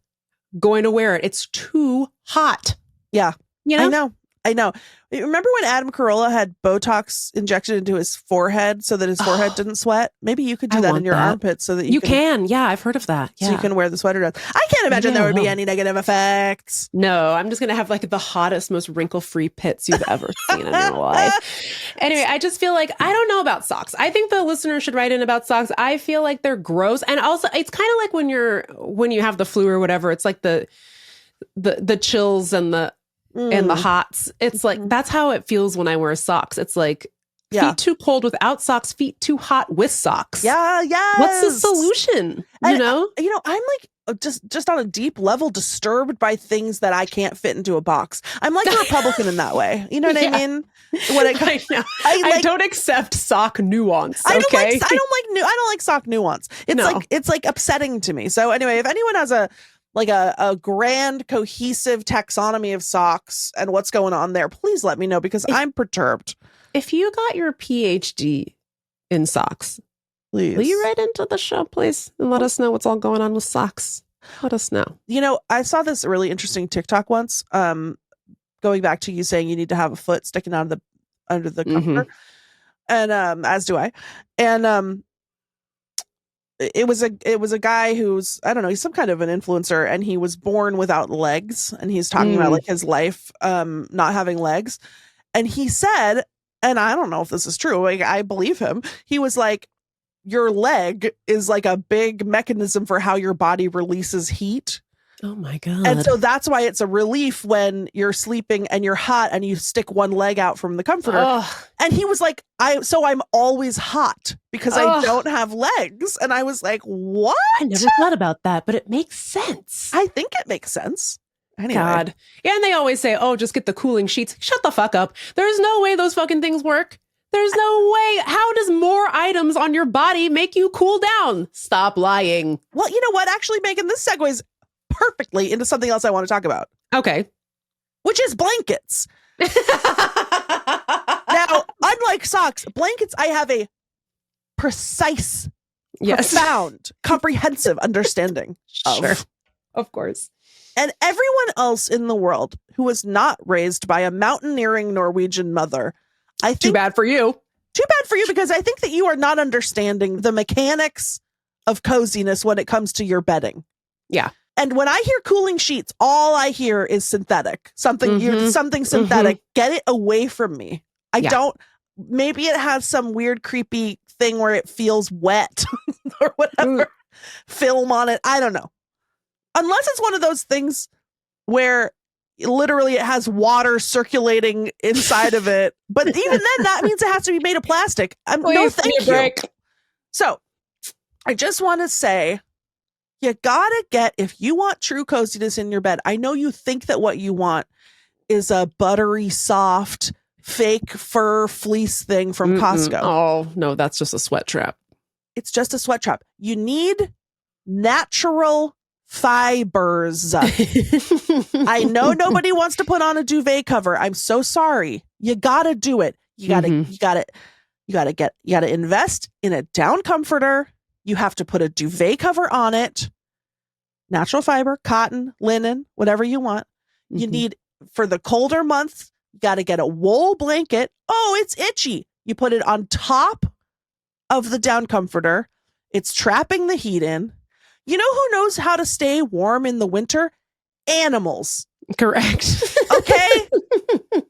going to wear it. It's too hot. Yeah. You know? I know. Remember when Adam Carolla had Botox injected into his forehead so that his forehead didn't sweat? Maybe you could do that in your armpits so that you can. Yeah, I've heard of that. Yeah. So you can wear the sweater dress. I can't imagine there would be any negative effects. No, I'm just going to have like the hottest, most wrinkle-free pits you've ever seen in your life. Anyway, I just feel like, I don't know about socks. I think the listener should write in about socks. I feel like they're gross. And also, it's kind of like when you have the flu or whatever, it's like the chills and the hots. It's like, that's how it feels when I wear socks. It's like feet too cold without socks, feet too hot with socks. Yeah, yeah. What's the solution? You know, I'm like just on a deep level disturbed by things that I can't fit into a box. I'm like a Republican in that way. You know what I mean? I know. I don't accept sock nuance. Okay? I don't like sock nuance. It's like upsetting to me. So anyway, if anyone has a grand cohesive taxonomy of socks and what's going on there, please let me know because I'm perturbed. If you got your PhD in socks, please will you write into the show, please, and let us know what's all going on with socks? Let us know. You know, I saw this really interesting TikTok once, going back to you saying you need to have a foot sticking out of under the comforter, and as do I, and it was a guy who's, I don't know, he's some kind of an influencer, and he was born without legs, and he's talking about like his life not having legs, and he said, and I don't know if this is true, like, I believe him, he was like, your leg is like a big mechanism for how your body releases heat. Oh my God. And so that's why it's a relief when you're sleeping and you're hot and you stick one leg out from the comforter. Ugh. And he was like, I'm always hot because I don't have legs. And I was like, what? I never thought about that, but it makes sense. I think it makes sense. Anyway. God. Yeah, and they always say, oh, just get the cooling sheets. Shut the fuck up. There's no way those fucking things work. There's no way. How does more items on your body make you cool down? Stop lying. Well, you know what? Actually, Megan, this segues perfectly into something else I want to talk about. Okay. Which is blankets. Now, unlike socks, blankets, I have a precise, profound, comprehensive understanding of. Of course. And everyone else in the world who was not raised by a mountaineering Norwegian mother, I think. Too bad for you. Too bad for you, because I think that you are not understanding the mechanics of coziness when it comes to your bedding. Yeah. And when I hear cooling sheets, all I hear is synthetic. Something synthetic. Get it away from me. Maybe it has some weird, creepy thing where it feels wet or whatever. Film on it. I don't know. Unless it's one of those things where literally it has water circulating inside of it. But even then, that means it has to be made of plastic. No, thank you. So I just want to say, you gotta get, if you want true coziness in your bed, I know you think that what you want is a buttery, soft, fake fur fleece thing from Costco. Oh, no, that's just a sweat trap. It's just a sweat trap. You need natural fibers. I know nobody wants to put on a duvet cover. I'm so sorry. You gotta do it. You gotta invest in a down comforter. You have to put a duvet cover on it. Natural fiber, cotton, linen, whatever you want. You need, for the colder months, you got to get a wool blanket. Oh, it's itchy. You put it on top of the down comforter. It's trapping the heat in. You know who knows how to stay warm in the winter? Animals. Correct. Okay?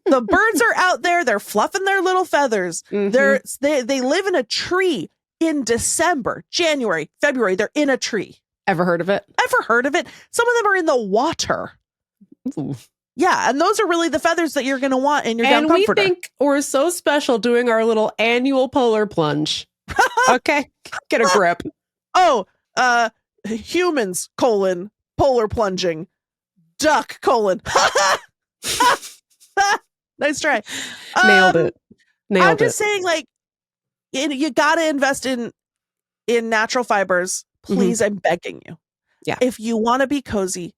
The birds are out there. They're fluffing their little feathers. They live in a tree in December, January, February. They're in a tree. Ever heard of it? Ever heard of it? Some of them are in the water. Ooh. Yeah, and those are really the feathers that you're going to want in your down And comforter. we think we're so special doing our little annual polar plunge. Okay, get a grip. Oh, humans, polar plunging, duck, Nice try. Nailed it. I'm just saying, like, you got to invest in natural fibers. Please, I'm begging you. Yeah. If you want to be cozy,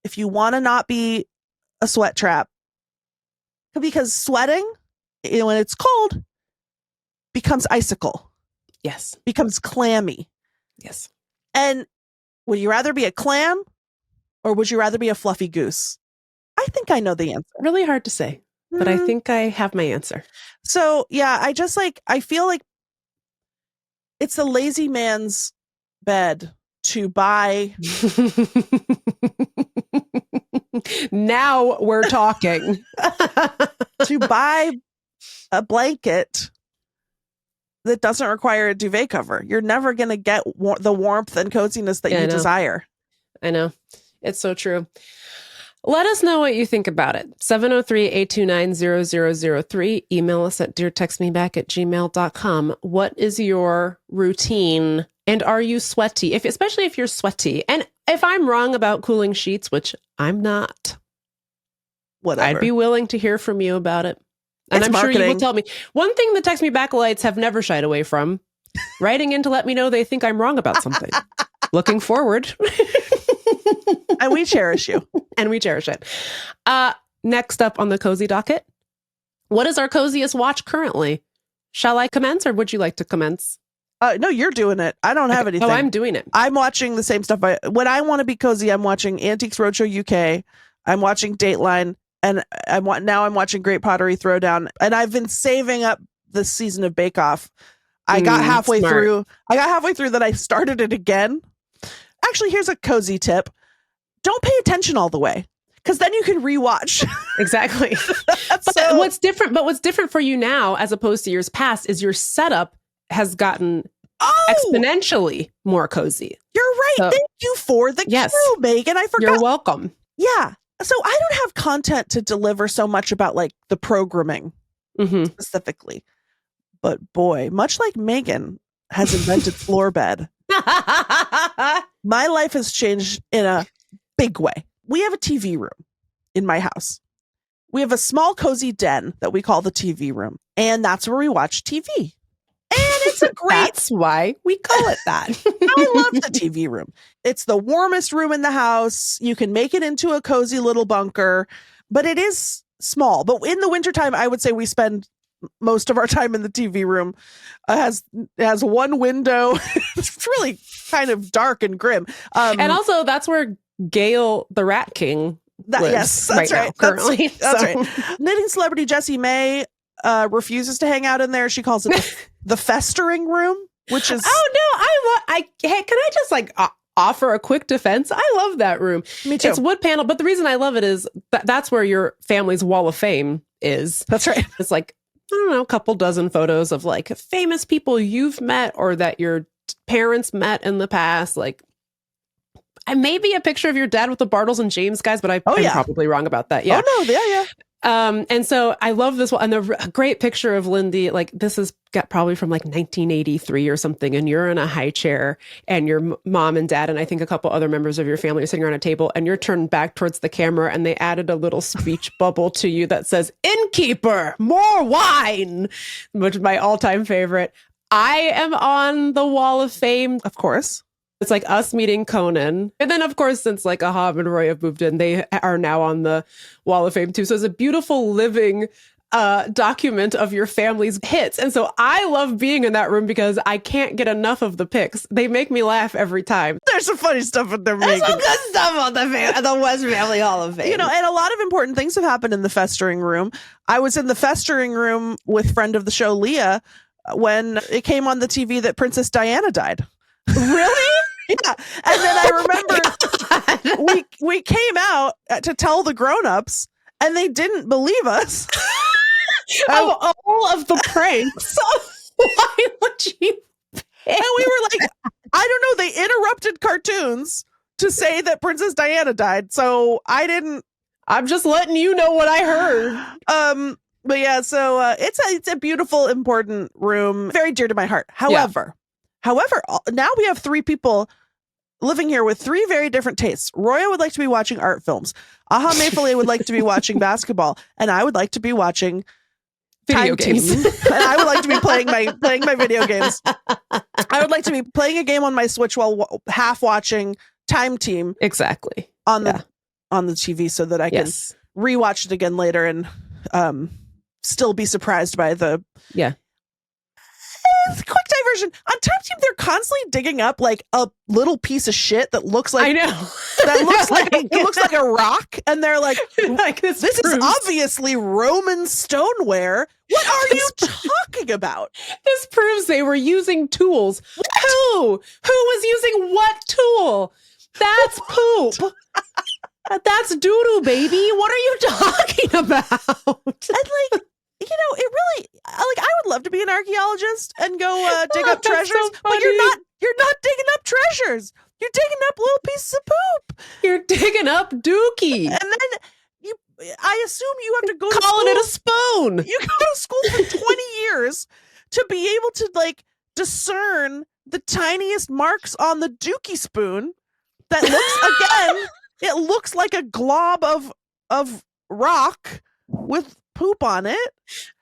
if you want to not be a sweat trap, because sweating, when it's cold, becomes icicle. Yes. Becomes clammy. Yes. And would you rather be a clam or would you rather be a fluffy goose? I think I know the answer. Really hard to say, but I think I have my answer. So, yeah, I feel like it's the lazy man's bed to buy. Now we're talking. To buy a blanket that doesn't require a duvet cover. You're never going to get the warmth and coziness that you desire. I know. It's so true. Let us know what you think about it. 703-829-0003. Email us at deartextmeback@gmail.com. What is your routine? And are you sweaty? Especially if you're sweaty. And if I'm wrong about cooling sheets, which I'm not, whatever, I'd be willing to hear from you about it. And I'm sure you will tell me. One thing the Text Me Backalites have never shied away from, writing in to let me know they think I'm wrong about something. Looking forward. And we cherish you. And we cherish it. Next up on the cozy docket, what is our coziest watch currently? Shall I commence or would you like to commence? No, you're doing it. I don't have anything. Oh, I'm doing it. I'm watching the same stuff. When I want to be cozy, I'm watching Antiques Roadshow UK. I'm watching Dateline. And I'm watching Great Pottery Throwdown. And I've been saving up this season of Bake Off. I got halfway through. That I started it again. Actually, here's a cozy tip. Don't pay attention all the way, because then you can rewatch. Exactly. But what's different for you now, as opposed to years past, is your setup has gotten exponentially more cozy. You're right. So, thank you for the cue, Megan. I forgot. You're welcome. Yeah. So I don't have content to deliver so much about like the programming specifically. But boy, much like Megan has invented floor bed, my life has changed in a big way. We have a TV room in my house. We have a small cozy den that we call the TV room. And that's where we watch TV. And it's a great... That's why we call it that. I love the TV room. It's the warmest room in the house. You can make it into a cozy little bunker, but it is small. But in the wintertime, I would say we spend most of our time in the TV room. It has one window. It's really kind of dark and grim. And also, that's where Gail, the Rat King, lives. Yes, that's right. Now, currently. That's right. Knitting celebrity Jessie May refuses to hang out in there. She calls it the festering room, which is... Oh, no. Can I just offer a quick defense? I love that room. Me too. It's wood panel, but the reason I love it is that's where your family's wall of fame is. That's right. It's like, I don't know, a couple dozen photos of like famous people you've met or that your parents met in the past. Like, maybe a picture of your dad with the Bartles and James guys, but I'm probably wrong about that. Yeah. Oh, no. Yeah. And so I love this one. And a great picture of Lindy, like this is probably from like 1983 or something. And you're in a high chair and your mom and dad, and I think a couple other members of your family are sitting around a table, and you're turned back towards the camera, and they added a little speech bubble to you that says, "Innkeeper, more wine," which is my all-time favorite. I am on the Wall of Fame. Of course. It's like us meeting Conan. And then, of course, since like Ahab and Roy have moved in, they are now on the Wall of Fame too. So it's a beautiful living document of your family's hits. And so I love being in that room because I can't get enough of the pics. They make me laugh every time. There's some funny stuff in there. There's some good stuff on the West Family Hall of Fame. You know, and a lot of important things have happened in the festering room. I was in the festering room with friend of the show, Leah, when it came on the TV that Princess Diana died. Really? Yeah. And then I remember we came out to tell the grown-ups and they didn't believe us. Of all of the pranks, why would you? And we were like, I don't know. They interrupted cartoons to say that Princess Diana died. So I'm just letting you know what I heard. But yeah, so it's a beautiful, important room, very dear to my heart. However, now we have 3 people living here with 3 very different tastes. Roya would like to be watching art films. Aha Mayfile would like to be watching basketball, and I would like to be watching Video games. and I would like to be playing my video games. I would like to be playing a game on my Switch while half watching Time Team Exactly. on the TV so that I can rewatch it again later and still be surprised by the quick diversion. On Time Team, they're constantly digging up like a little piece of shit that looks like I know that looks like it looks like a rock, and they're like, this is obviously Roman stoneware. What are you talking about? This proves they were using tools. Who was using what tool? That's poop. That's doo-doo, baby. What are you talking about? And it really, I would love to be an archaeologist and go dig up treasures, so but you're not digging up treasures. You're digging up little pieces of poop. You're digging up dookie. And then I assume you have to go to calling school. it a spoon. You go to school for 20 years to be able to discern the tiniest marks on the dookie spoon that it looks like a glob of rock with poop on it.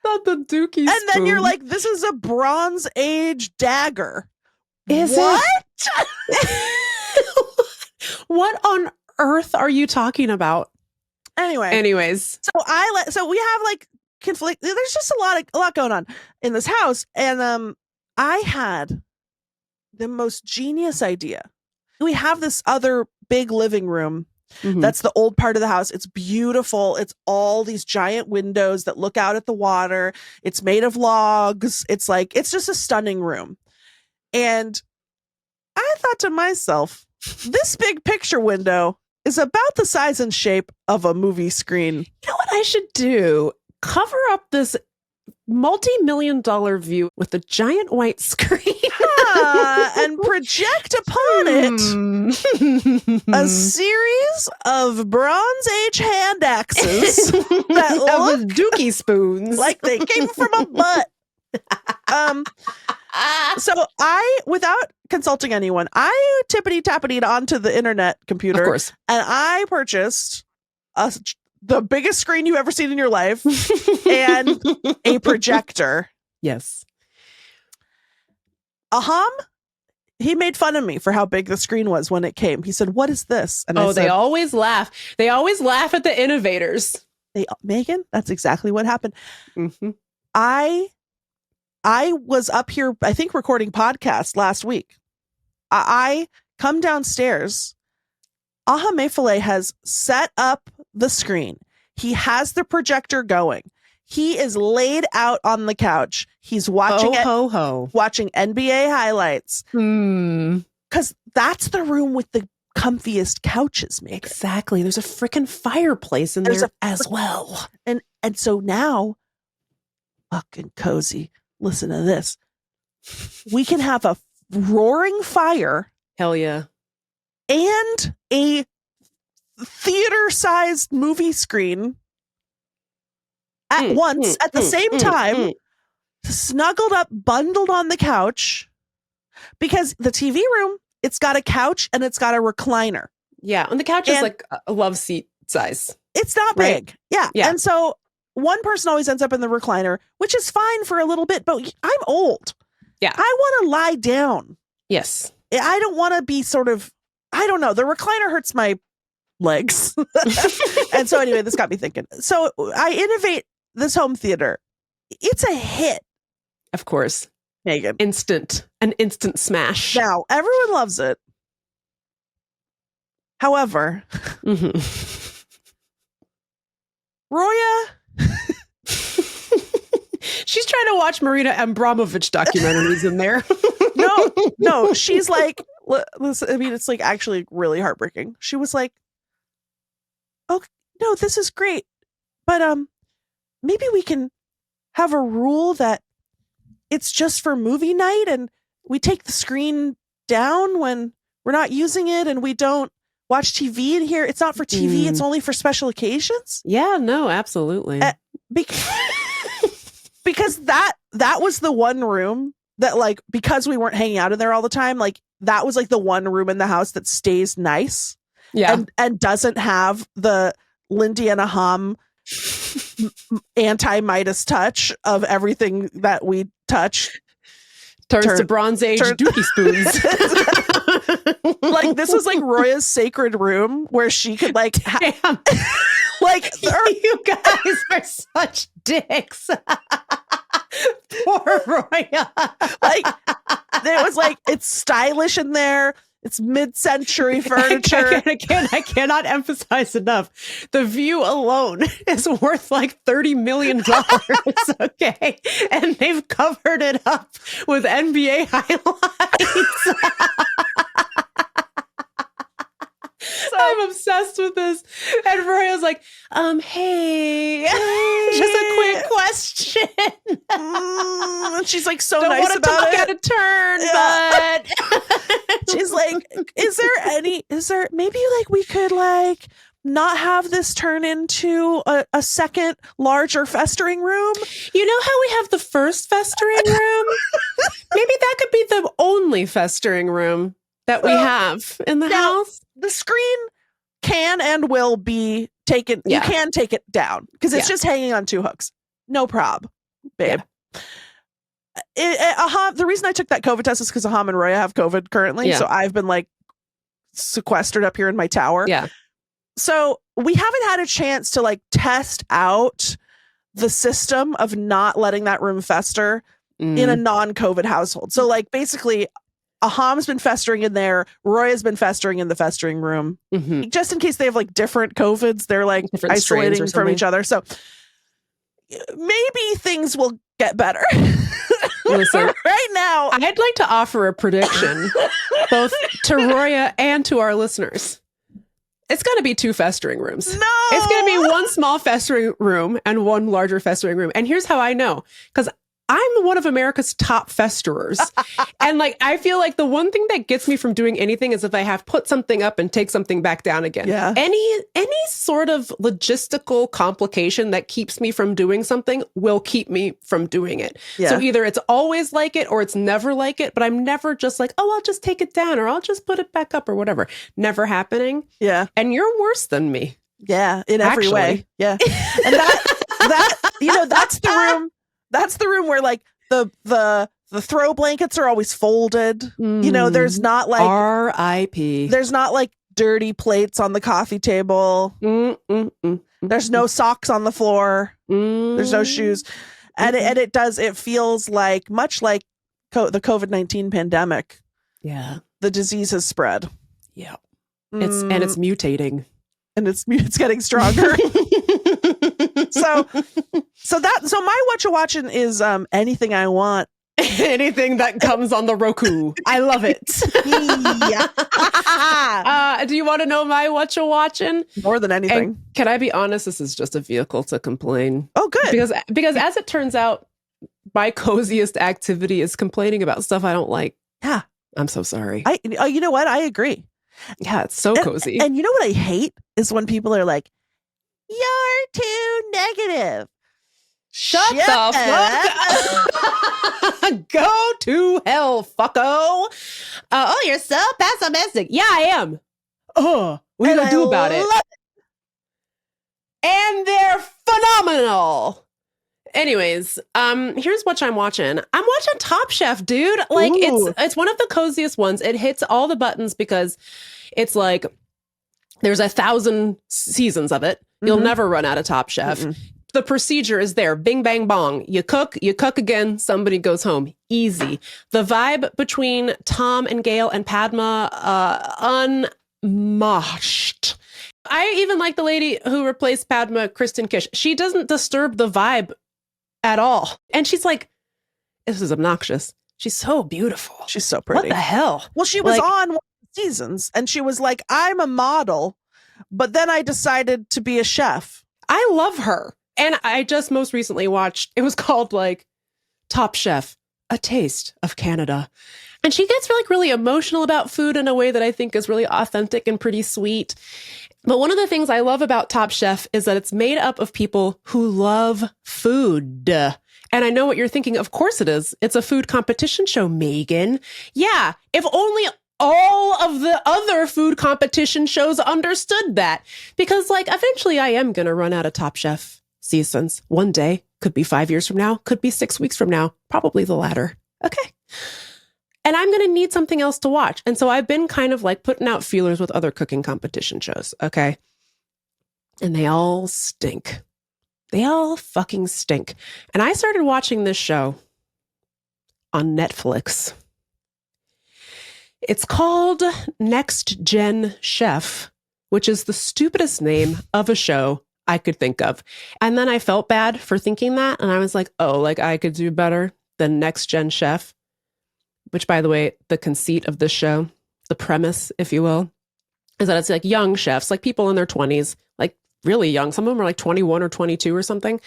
Not the dookie spoon. And then you're like, this is a Bronze Age dagger. Is what? What on earth are you talking about? Anyways, so we have conflict. There's just a lot going on in this house, and I had the most genius idea. We have this other big living room. Mm-hmm. That's the old part of the house. It's beautiful. It's all these giant windows that look out at the water. It's made of logs. It's just a stunning room. And I thought to myself, this big picture window is about the size and shape of a movie screen. You know what I should do? Cover up this multi-million-dollar view with a giant white screen. And project upon it a series of Bronze Age hand axes that look dookie spoons like they came from a butt. So I, without consulting anyone, I tippity-tappitied onto the internet computer, of course, and I purchased the biggest screen you've ever seen in your life and a projector. Yes. Aham, he made fun of me for how big the screen was when it came. He said, "What is this?" And they always laugh. They always laugh at the innovators. Megan, that's exactly what happened. Mm-hmm. I was up here, I think, recording podcast last week. I come downstairs. Aha Mayfile has set up the screen. He has the projector going. He is laid out on the couch. He's watching watching NBA highlights. Because that's the room with the comfiest couches, Megan. Exactly. There's a freaking fireplace in there as well. And so now, fucking cozy. Listen to this. We can have a roaring fire. Hell yeah. And a theater-sized movie screen at once, at the same time, snuggled up, bundled on the couch, because the TV room, it's got a couch and it's got a recliner. Yeah, and the couch is like a love seat size. It's not big. Right? Yeah. And so one person always ends up in the recliner, which is fine for a little bit, but I'm old. Yeah. I want to lie down. Yes. I don't want to be I don't know. The recliner hurts my legs. And so anyway, this got me thinking. So I innovate this home theater. It's a hit. Of course. Megan. An instant smash. Now, everyone loves it. However, Roya, she's trying to watch Marina Abramovich documentaries in there. No, she's like, listen, I mean, it's like actually really heartbreaking. She was like, "Oh no, this is great, but maybe we can have a rule that it's just for movie night, and we take the screen down when we're not using it and we don't watch TV in here? It's not for TV. It's only for special occasions. Yeah, no, absolutely. Because that was the one room that, like, because we weren't hanging out in there all the time, like that was like the one room in the house that stays nice. Yeah. And doesn't have the Lindy and Aham anti-Midas touch of everything that we touch. Turns to Bronze Age dookie spoons. Like, this was like Roya's sacred room where she could like like you guys are such dicks. Poor Roya. Like, it was like, it's stylish in there. It's mid-century furniture. I cannot emphasize enough. The view alone is worth like $30 million. Okay. And they've covered it up with NBA highlights. I'm obsessed with this. And Roya's like, hey, just a quick question. She's like so Don't nice want to about talk it. out of turn, but she's like, is there maybe like we could like not have this turn into a second larger festering room? You know how we have the first festering room? Maybe that could be the only festering room that we have in the house. The screen can and will be taken. Yeah. You can take it down because it's just hanging on two hooks. No prob, babe. Yeah. The reason I took that COVID test is because Aham and Roya have COVID currently. Yeah. So I've been like sequestered up here in my tower. Yeah. So we haven't had a chance to like test out the system of not letting that room fester in a non-COVID household. So like basically Aham's been festering in there. Roya's been festering in the festering room. Mm-hmm. Just in case they have like different COVIDs, they're like Different isolating from each other. So maybe things will get better. Listen, right now, I'd like to offer a prediction, both to Roya and to our listeners. It's going to be 2 festering rooms. No! It's going to be 1 small festering room and 1 larger festering room. And here's how I know. Because I'm one of America's top festerers. And like, I feel like the one thing that gets me from doing anything is if I have put something up and take something back down again. Yeah. Any sort of logistical complication that keeps me from doing something will keep me from doing it. Yeah. So either it's always like it or it's never like it, but I'm never just like, oh, I'll just take it down or I'll just put it back up or whatever. Never happening. Yeah. And you're worse than me. Yeah. In every way. Yeah. And that, you know, that's the room. That's the room where like the throw blankets are always folded. You know, there's not like R.I.P. There's not like dirty plates on the coffee table. There's no socks on the floor. There's no shoes. And it feels like much like the COVID-19 pandemic. Yeah. The disease has spread. Yeah. It's mutating. And it's getting stronger. So my what you watching is anything I want. Anything that comes on the Roku. I love it. Yeah. Do you want to know my what you watching? More than anything. And can I be honest? This is just a vehicle to complain. Oh, good. Because as it turns out, my coziest activity is complaining about stuff I don't like. Yeah. I'm so sorry. You know what? I agree. Yeah, it's so cozy. And you know what I hate is when people are like, "You're too negative." Shut the fuck up. Go to hell, fucko. Oh, you're so pessimistic. Yeah, I am. Oh, what are you going to do about it? And they're phenomenal. Anyways, here's what I'm watching. I'm watching Top Chef, dude. Like, it's one of the coziest ones. It hits all the buttons because it's like there's 1,000 seasons of it. You'll never run out of Top Chef. The procedure is there. Bing, bang, bong. You cook again, somebody goes home. Easy. The vibe between Tom and Gail and Padma, unmatched. I even like the lady who replaced Padma, Kristen Kish. She doesn't disturb the vibe at all. And she's like, this is obnoxious. She's so beautiful. She's so pretty. What the hell? Well, she was on one of the seasons and she was like, I'm a model, but then I decided to be a chef. I love her. And I just most recently watched, it was called like Top Chef, A Taste of Canada. And she gets really emotional about food in a way that I think is really authentic and pretty sweet. But one of the things I love about Top Chef is that it's made up of people who love food. And I know what you're thinking. Of course it is. It's a food competition show, Meagan. Yeah, if only all of the other food competition shows understood that. Because, like, eventually I am going to run out of Top Chef seasons. One day, could be 5 years from now, could be 6 weeks from now, probably the latter. Okay. And I'm going to need something else to watch. And so I've been kind of like putting out feelers with other cooking competition shows. Okay. And they all stink. They all fucking stink. And I started watching this show on Netflix. It's called Next Gen Chef, which is the stupidest name of a show I could think of. And then I felt bad for thinking that. And I was like, oh, like I could do better than Next Gen Chef. Which, by the way, the conceit of this show, the premise, if you will, is that it's like young chefs, like people in their 20s, like really young. Some of them are like 21 or 22 or something,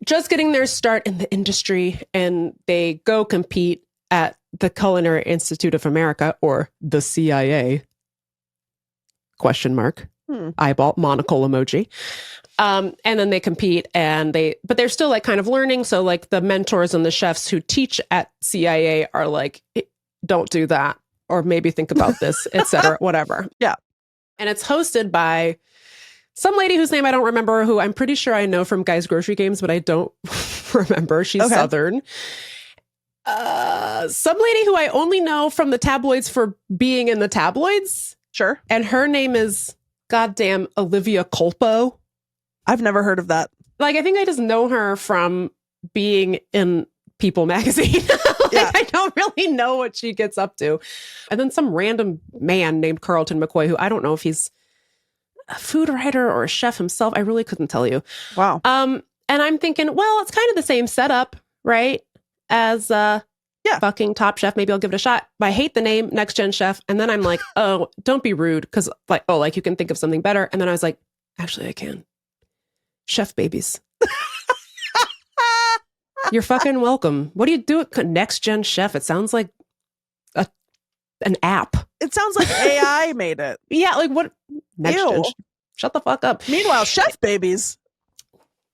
just getting their start in the industry. And they go compete at the Culinary Institute of America, or the CIA, question mark, eyeball, monocle emoji. And then they compete but they're still like kind of learning. So like the mentors and the chefs who teach at CIA are like, don't do that. Or maybe think about this, etc., whatever. Yeah. And it's hosted by some lady whose name I don't remember, who I'm pretty sure I know from Guys Grocery Games, but I don't remember. She's Southern. Some lady who I only know from the tabloids for being in the tabloids. Sure. And her name is goddamn Olivia Culpo. I've never heard of that. Like, I think I just know her from being in People magazine. I don't really know what she gets up to. And then some random man named Carlton McCoy, who I don't know if he's a food writer or a chef himself. I really couldn't tell you. Wow. And I'm thinking, well, it's kind of the same setup, right? As fucking Top Chef. Maybe I'll give it a shot. But I hate the name Next Gen Chef. And then I'm like, oh, don't be rude. Because like, oh, like you can think of something better. And then I was like, actually, I can. Chef babies. You're fucking welcome. What do you do at Next Gen Chef? It sounds like an app. It sounds like AI made it. Yeah, like what? Next Gen. Shut the fuck up. Meanwhile, chef babies.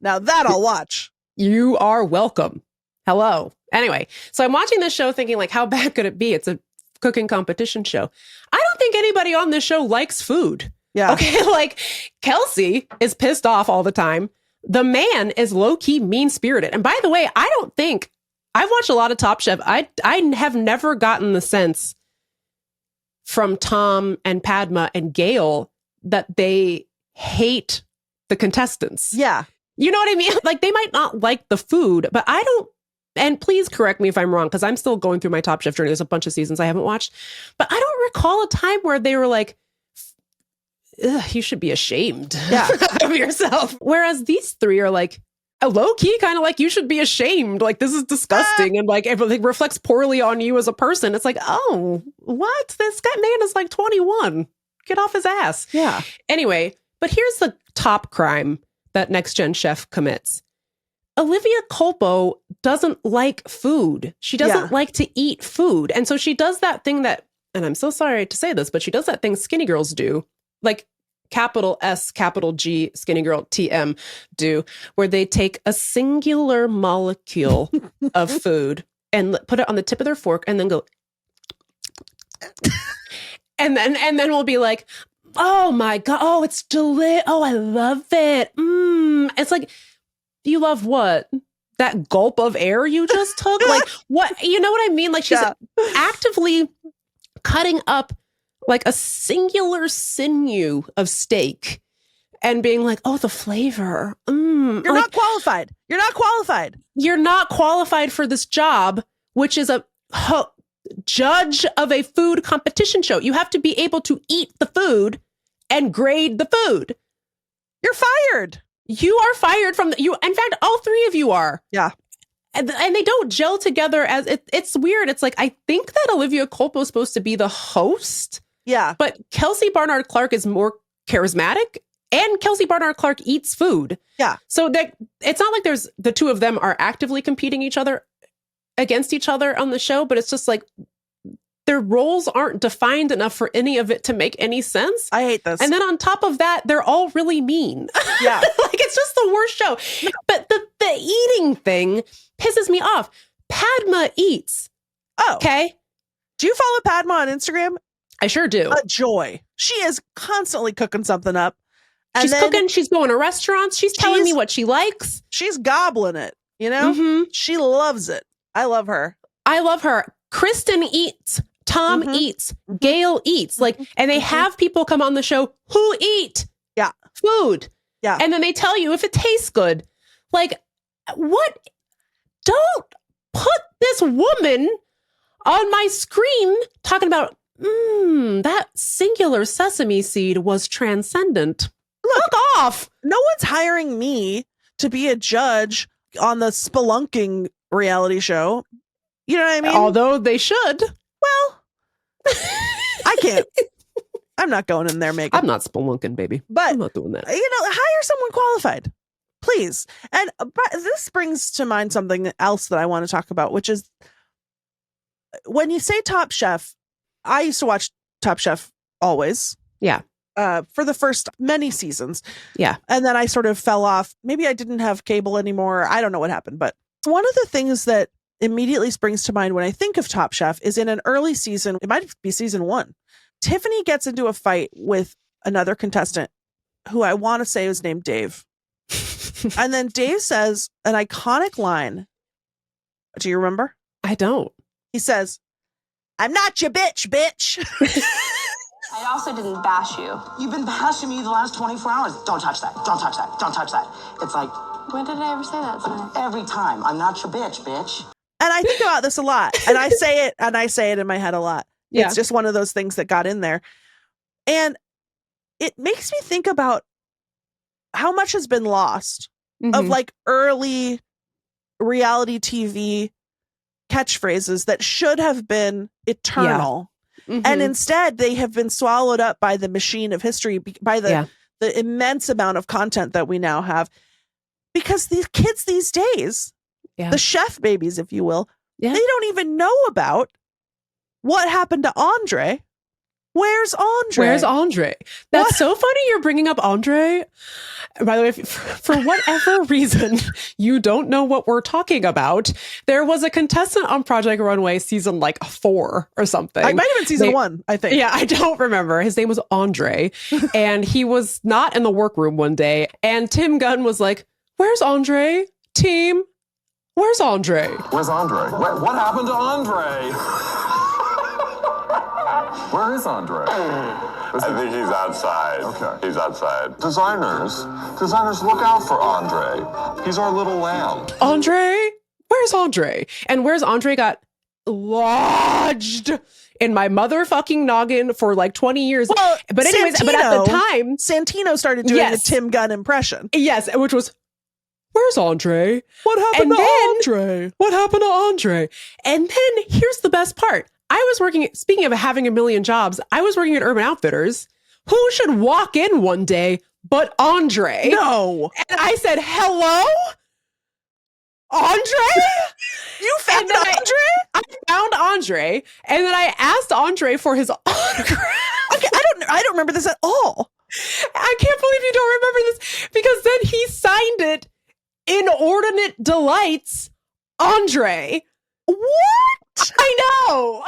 Now that I'll watch. You are welcome. Hello. Anyway, so I'm watching this show thinking like, how bad could it be? It's a cooking competition show. I don't think anybody on this show likes food. Yeah. Okay. Like Kelsey is pissed off all the time. The man is low-key mean-spirited. And by the way, I don't think I've watched a lot of Top Chef. I have never gotten the sense from Tom and Padma and Gail that they hate the contestants. Yeah. You know what I mean? Like they might not like the food, but I don't, and please correct me if I'm wrong, because I'm still going through my Top Chef journey. There's a bunch of seasons I haven't watched, but I don't recall a time where they were like, you should be ashamed of yourself. Whereas these three are like, a low key kind of like, you should be ashamed. Like, this is disgusting. And like, everything reflects poorly on you as a person. It's like, oh, what? This guy man is like 21. Get off his ass. Yeah. Anyway, but here's the top crime that Next Gen Chef commits. Olivia Culpo doesn't like food. She doesn't like to eat food. And so she does that thing that, and I'm so sorry to say this, but she does that thing skinny girls do. Like capital S, capital G, skinny girl, TM do, where they take a singular molecule of food and put it on the tip of their fork and then go, and then we'll be like, oh my God, oh, it's delicious. Oh, I love it. It's like, you love what? That gulp of air you just took? Like what? You know what I mean? Like she's actively cutting up like a singular sinew of steak and being like, oh, the flavor. You're not qualified. You're not qualified. You're not qualified for this job, which is a judge of a food competition show. You have to be able to eat the food and grade the food. You're fired. You are fired from you. In fact, all three of you are. Yeah. And they don't gel together as it's weird. It's like, I think that Olivia Culpo is supposed to be the host. Yeah. But Kelsey Barnard Clark is more charismatic and Kelsey Barnard Clark eats food. Yeah. So that it's not like there's the two of them are actively competing against each other on the show, but it's just like their roles aren't defined enough for any of it to make any sense. I hate this. And then on top of that, they're all really mean. Yeah. Like, it's just the worst show. But the eating thing pisses me off. Padma eats. Oh. Okay. Do you follow Padma on Instagram? I sure do. A joy. She is constantly cooking something up. And She's then cooking. She's going to restaurants. She's telling me what she likes. She's gobbling it, you know? She loves it. I love her. I love her. Kristen eats. Tom eats. Gail eats. Like, and they have people come on the show who eat food. Yeah. And then they tell you if it tastes good. Like, what? Don't put this woman on my screen talking about, that singular sesame seed was transcendent. Look off. No one's hiring me to be a judge on the spelunking reality show. You know what I mean? Although they should. Well, I can't. I'm not going in there, Megan. I'm not spelunking, baby. But I'm not doing that. Hire someone qualified, please. And but this brings to mind something else that I want to talk about, which is when you say Top Chef, I used to watch Top Chef always. Yeah. For the first many seasons. Yeah. And then I sort of fell off. Maybe I didn't have cable anymore. I don't know what happened. But one of the things that immediately springs to mind when I think of Top Chef is in an early season, it might be season 1. Tiffany gets into a fight with another contestant who I want to say was named Dave. And then Dave says an iconic line. Do you remember? I don't. He says, "I'm not your bitch, bitch." I also didn't bash you. You've been bashing me the last 24 hours. Don't touch that. Don't touch that. Don't touch that. It's like, When did I ever say that tonight? every time. I'm not your bitch, bitch. And I think about this a lot. And I say it in my head a lot. Yeah. It's just one of those things that got in there. And it makes me think about how much has been lost of like early reality TV catchphrases that should have been eternal. And instead they have been swallowed up by the machine of history, by the immense amount of content that we now have. Because these kids these days, the chef babies, if you will, they don't even know about what happened to Andre. Where's Andre? Where's Andre? That's so funny you're bringing up Andre. By the way, for whatever reason you don't know what we're talking about, there was a contestant on Project Runway season like 4 or something. I might have been season 1, I think. Yeah, I don't remember. His name was Andre. And he was not in the workroom one day. And Tim Gunn was like, "Where's Andre? Team, where's Andre?" Where's Andre? What happened to Andre? Where is Andre? I think he's outside. Okay. He's outside. Designers, look out for Andre. He's our little lamb. Andre? Where's Andre? And Where's Andre got lodged in my motherfucking noggin for like 20 years. Well, but anyways, but at the time, Santino started doing Yes. a Tim Gunn impression. yes, which was, "Where's Andre? What happened And to then- Andre? What happened to Andre?" And then here's the best part. I was working, speaking of having a million jobs, I was working at Urban Outfitters. Who should walk in one day but Andre? No. And I said, "Hello? Andre?" You found And then Andre? I found Andre, and then I asked Andre for his autograph. Okay, I don't remember this at all. I can't believe you don't remember this, because then he signed it, "Inordinate Delights, Andre." What? I know.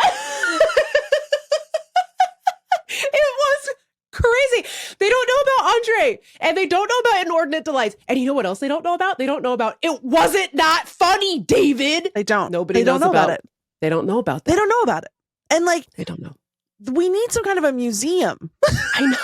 It was crazy. They don't know about Andre, and they don't know about Inordinate Delights. And you know what else they don't know about? They don't know about It Wasn't Not Funny, David. They don't. Nobody They don't knows know about it. They don't know about that. They don't know about it. And like, They don't know. we need some kind of a museum, I know.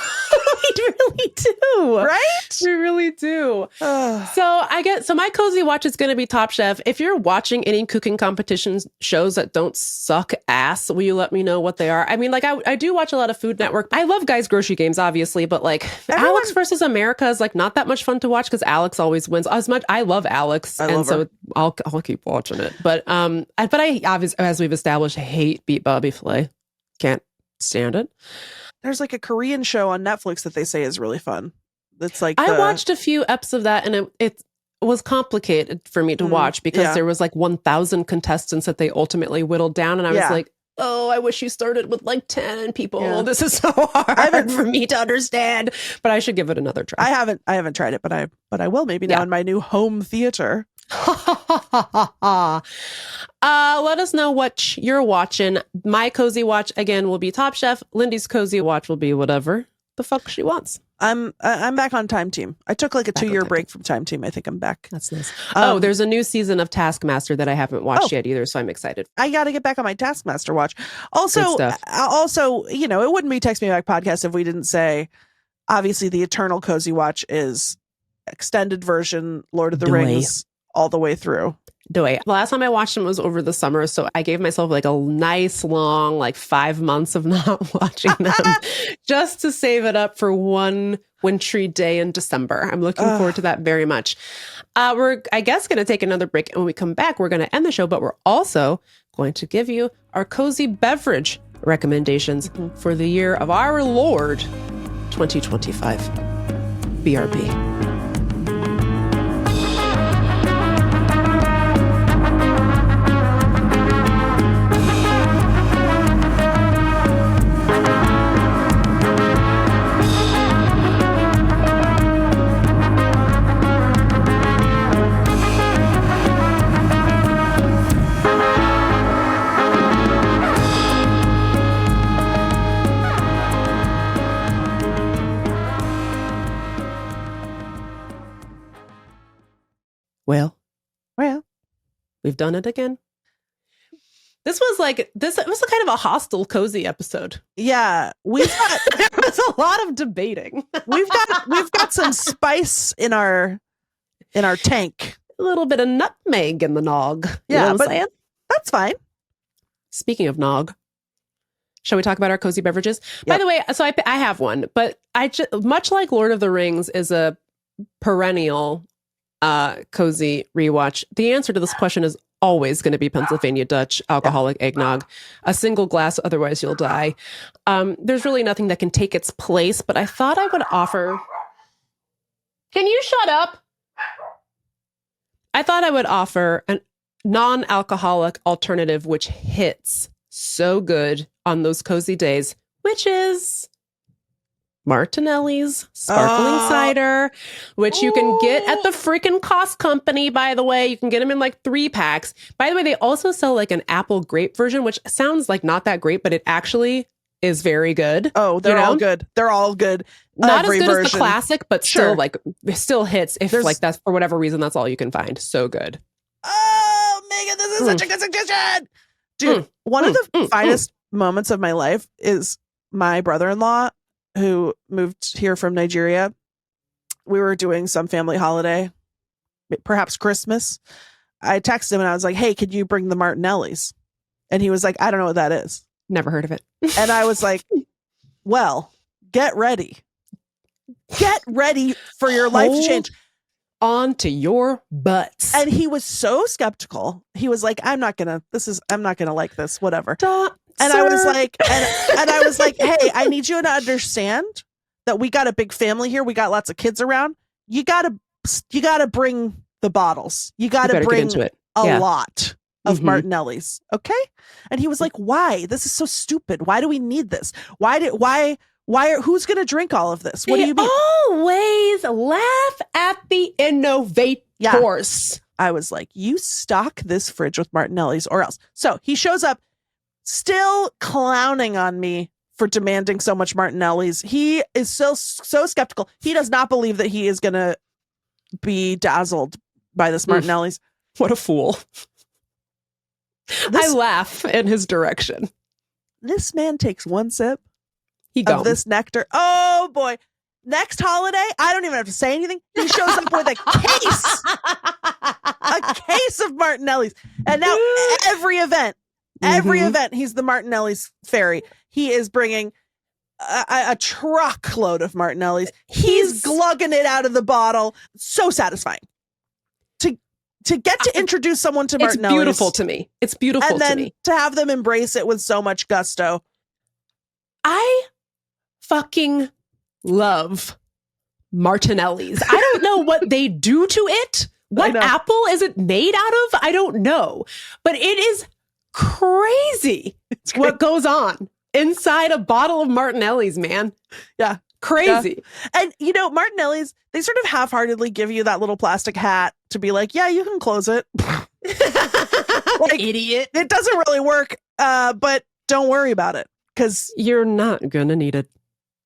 We really do. right? We really do. Ugh. So my cozy watch is going to be Top Chef. If you're watching any cooking competitions shows that don't suck ass, will you let me know what they are? I mean, like I do watch a lot of Food Network. I love Guys Grocery Games, obviously, but like Alex versus America is like not that much fun to watch because Alex always wins. As much I love Alex, I love her. I'll keep watching it. But I obviously, as we've established, hate Beat Bobby Flay. Can't stand it. There's like a Korean show on Netflix that they say is really fun. It's like I watched a few eps of that, and it was complicated for me to watch because yeah. there was like 1,000 contestants that they ultimately whittled down, and I was Yeah. like, oh, I wish you started with like 10 people. Yeah. This is so hard for me to understand, but I should give it another try. I haven't tried it, but I will maybe now in my new home theater. Let us know what you're watching. My cozy watch again will be Top Chef. Lindy's cozy watch will be whatever the fuck she wants. I'm back on Time Team. I took like a 2-year break from Time Team. I think I'm back. That's nice. There's a new season of Taskmaster that I haven't watched yet either, so I'm excited. I got to get back on my Taskmaster watch. Also, you know, it wouldn't be Text Me Back podcast if we didn't say, obviously, the eternal cozy watch is extended version Lord of the Rings all the way through. The last time I watched them was over the summer, so I gave myself like a nice long 5 months of not watching them just to save it up for one wintry day in December. I'm looking forward to that very much. We're, I guess, going to take another break, and when we come back, we're going to end the show, but we're also going to give you our cozy beverage recommendations for the year of our Lord 2025. BRB. Well, we've done it again. This was it was kind of a hostile, cozy episode. Yeah, there was a lot of debating. We've got some spice in our tank. A little bit of nutmeg in the nog. Yeah, you know what but I'm saying? That's fine. Speaking of nog, shall we talk about our cozy beverages? Yep. By the way, so I have one, but much like Lord of the Rings is a perennial cozy rewatch. The answer to this question is always going to be Pennsylvania Dutch alcoholic eggnog. A single glass, otherwise you'll die. There's really nothing that can take its place, but I thought I would offer... Can you shut up? I thought I would offer a non-alcoholic alternative which hits so good on those cozy days, which is Martinelli's sparkling cider, which you can get at the freaking Cost Company, by the way. You can get them in 3 packs. By the way, they also sell an apple grape version, which sounds like not that great, but it actually is very good. Oh, they're all good. They're all good. Not as good as the classic, but still it still hits if that's for whatever reason, that's all you can find. So good. Oh, Megan, this is such a good suggestion. Dude, one of the finest moments of my life is my brother-in-law who moved here from Nigeria. We were doing some family holiday, perhaps Christmas. I texted him and I was like, hey, could you bring the Martinellis? And he was like, I don't know what that is. Never heard of it. And I was like, well, get ready. Get ready for your life to change. On to your butts. And he was so skeptical. He was like, I'm not gonna like this, whatever. And I was like, and I was like, hey, I need you to understand that we got a big family here. We got lots of kids around. You gotta bring the bottles. You gotta bring a lot of Martinellis. Okay. And he was like, why? This is so stupid. Why do we need this? Who's going to drink all of this? What do you mean? Always laugh at the innovators. Yeah. I was like, you stock this fridge with Martinellis or else. So he shows up still clowning on me for demanding so much Martinellis. He is so skeptical. He does not believe that he is going to be dazzled by this Martinellis. What a fool. I laugh in his direction. This man takes one sip of this nectar. Oh boy. Next holiday, I don't even have to say anything. He shows up with a case of Martinellis. And now every event, he's the Martinellis fairy. He is bringing a truckload of Martinellis. He's glugging it out of the bottle. So satisfying. To get to introduce someone to Martinellis. It's beautiful to me. It's beautiful and then to me. To have them embrace it with so much gusto. I fucking love Martinellis. I don't know what they do to it. What apple is it made out of? I don't know. But it is crazy what goes on inside a bottle of Martinelli's, man. Yeah. Crazy. Yeah. And, you know, Martinelli's, they sort of half-heartedly give you that little plastic hat to be like, yeah, you can close it. Like, idiot. It doesn't really work, but don't worry about it because you're not going to need it.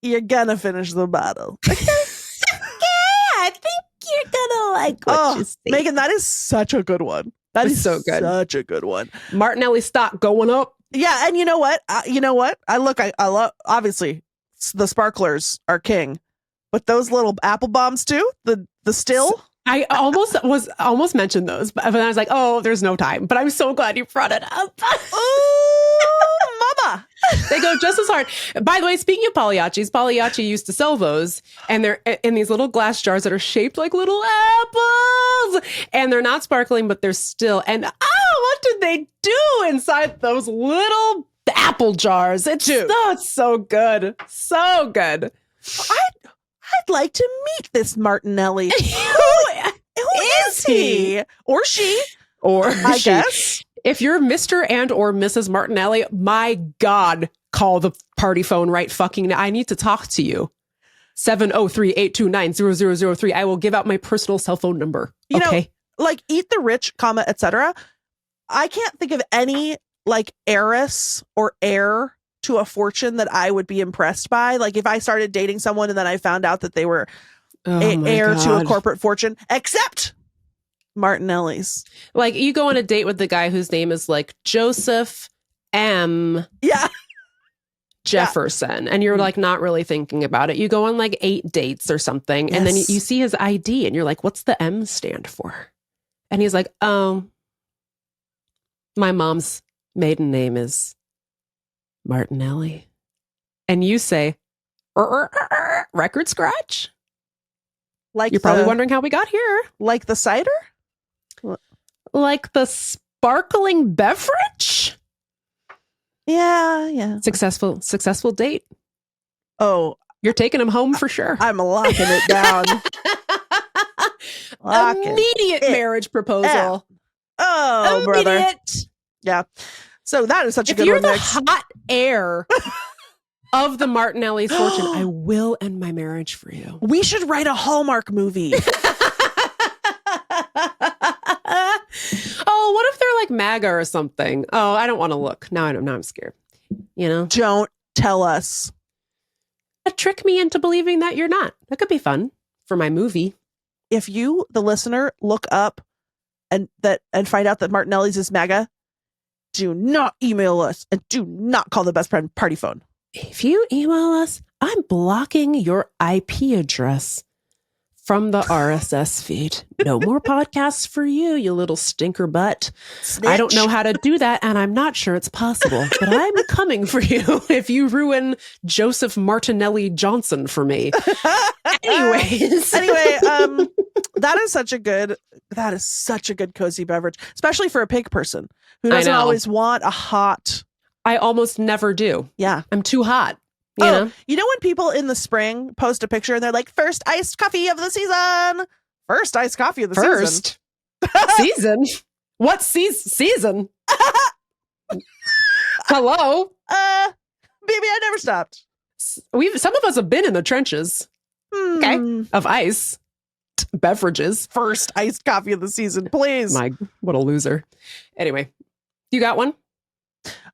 You're going to finish the bottle. Yeah, I think you're going to like what you see. Megan, that is such a good one. That is so good. Such a good one. Martinelli stock going up. Yeah, and you know what? I love, obviously, the sparklers are king, but those little apple bombs too, the still. I almost mentioned those, but I was like, oh, there's no time. But I'm so glad you brought it up. Oh, mama. They go just as hard. By the way, speaking of Pagliacci used to sell those, and they're in these little glass jars that are shaped like little apples. And they're not sparkling, but they're still. And what did they do inside those little apple jars? It's so good. So good. I'd like to meet this Martinelli. Who is he? Or she? Or I guess. If you're Mr. and or Mrs. Martinelli, my God, call the party phone right fucking now. I need to talk to you. 703-829-0003. I will give out my personal cell phone number. You okay. know, like eat the rich, etc. I can't think of any like heiress or heir to a fortune that I would be impressed by. Like if I started dating someone and then I found out that they were heir to a corporate fortune, except Martinelli's. Like you go on a date with the guy whose name is like Joseph M. Yeah. Jefferson. And you're like not really thinking about it. You go on like 8 dates or something. Yes. And then you see his ID and you're like, what's the M stand for? And he's like, oh, my mom's maiden name is Martinelli. And you say, record scratch? Like you're probably wondering how we got here. Like the cider? Like the sparkling beverage? Yeah. Successful date. Oh, you're taking him home for sure. I'm locking it down. Immediate marriage proposal. Oh, immediate. Brother. Yeah. So that is such a good one. If you're the hot heir of the Martinelli's fortune, I will end my marriage for you. We should write a Hallmark movie. Oh, what if they're like MAGA or something? Oh, I don't want to look. Now I'm scared. You know? Don't tell us. Trick me into believing that you're not. That could be fun for my movie. If you, the listener, look up and find out that Martinelli's is MAGA, do not email us and do not call the best friend party phone. If you email us, I'm blocking your IP address from the RSS feed. No more podcasts for you, you little stinker butt. Snitch. I don't know how to do that, and I'm not sure it's possible, but I'm coming for you if you ruin Joseph Martinelli Johnson for me. Anyways. Anyway, that is such a good cozy beverage, especially for a pig person who doesn't always want a hot. I almost never do. Yeah. I'm too hot. You know when people in the spring post a picture and they're like, first iced coffee of the season. First iced coffee of the season. Season? What season? Hello? Baby, I never stopped. Some of us have been in the trenches. Okay. Of ice. Beverages. First iced coffee of the season, please. What a loser. Anyway, you got one?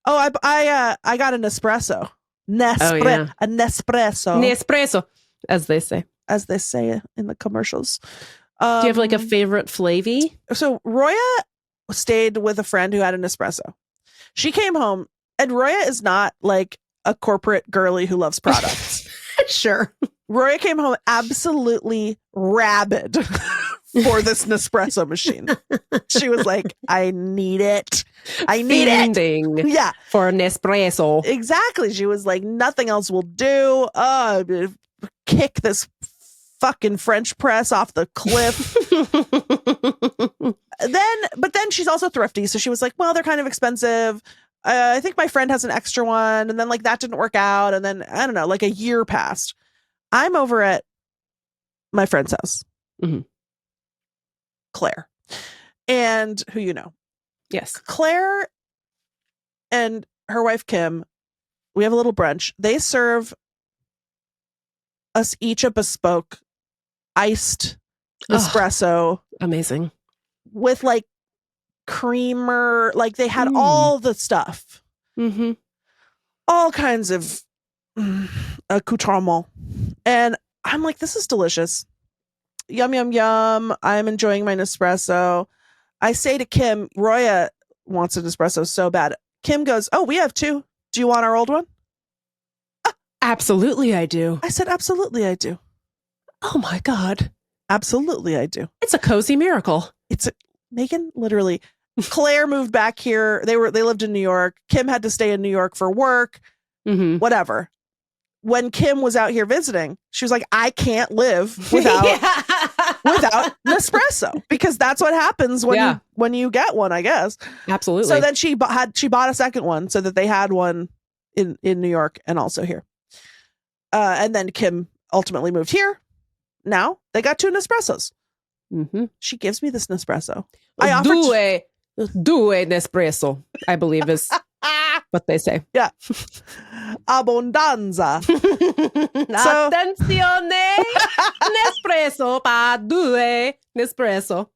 Oh, I got an espresso. A Nespresso. Nespresso, as they say. As they say in the commercials. Do you have like a favorite flavy? So Roya stayed with a friend who had an espresso. She came home, and Roya is not like a corporate girly who loves products. Sure. Roya came home absolutely rabid for this Nespresso machine. She was like, I need it. I need it. Yeah. For an espresso. Exactly. She was like, nothing else will do. Kick this fucking French press off the cliff. But then she's also thrifty. So she was like, well, they're kind of expensive. I think my friend has an extra one. And then like that didn't work out. And then I don't know, like a year passed. I'm over at my friend's house. Mm-hmm. Claire. And who you know. Yes. Claire and her wife Kim, we have a little brunch. They serve us each a bespoke iced espresso Amazing. with like creamer. Like they had all the stuff, all kinds of accoutrement. And I'm like, this is delicious. Yum, yum, yum. I'm enjoying my Nespresso. I say to Kim, Roya wants an espresso so bad. Kim goes, oh, we have two. Do you want our old one? Absolutely, I do. I said, absolutely, I do. Oh my God. Absolutely, I do. It's a cozy miracle. Megan, literally. Claire moved back here. They lived in New York. Kim had to stay in New York for work, whatever. When Kim was out here visiting, she was like, I can't live without Nespresso, because that's what happens when you get one, I guess. Absolutely. So then she bought a second one so that they had one in New York and also here. And then Kim ultimately moved here. Now they got two Nespressos. She gives me this Nespresso. I offered due Nespresso, I believe is what they say. Yeah. Abbondanza. Attenzione, Nespresso pa due Nespresso.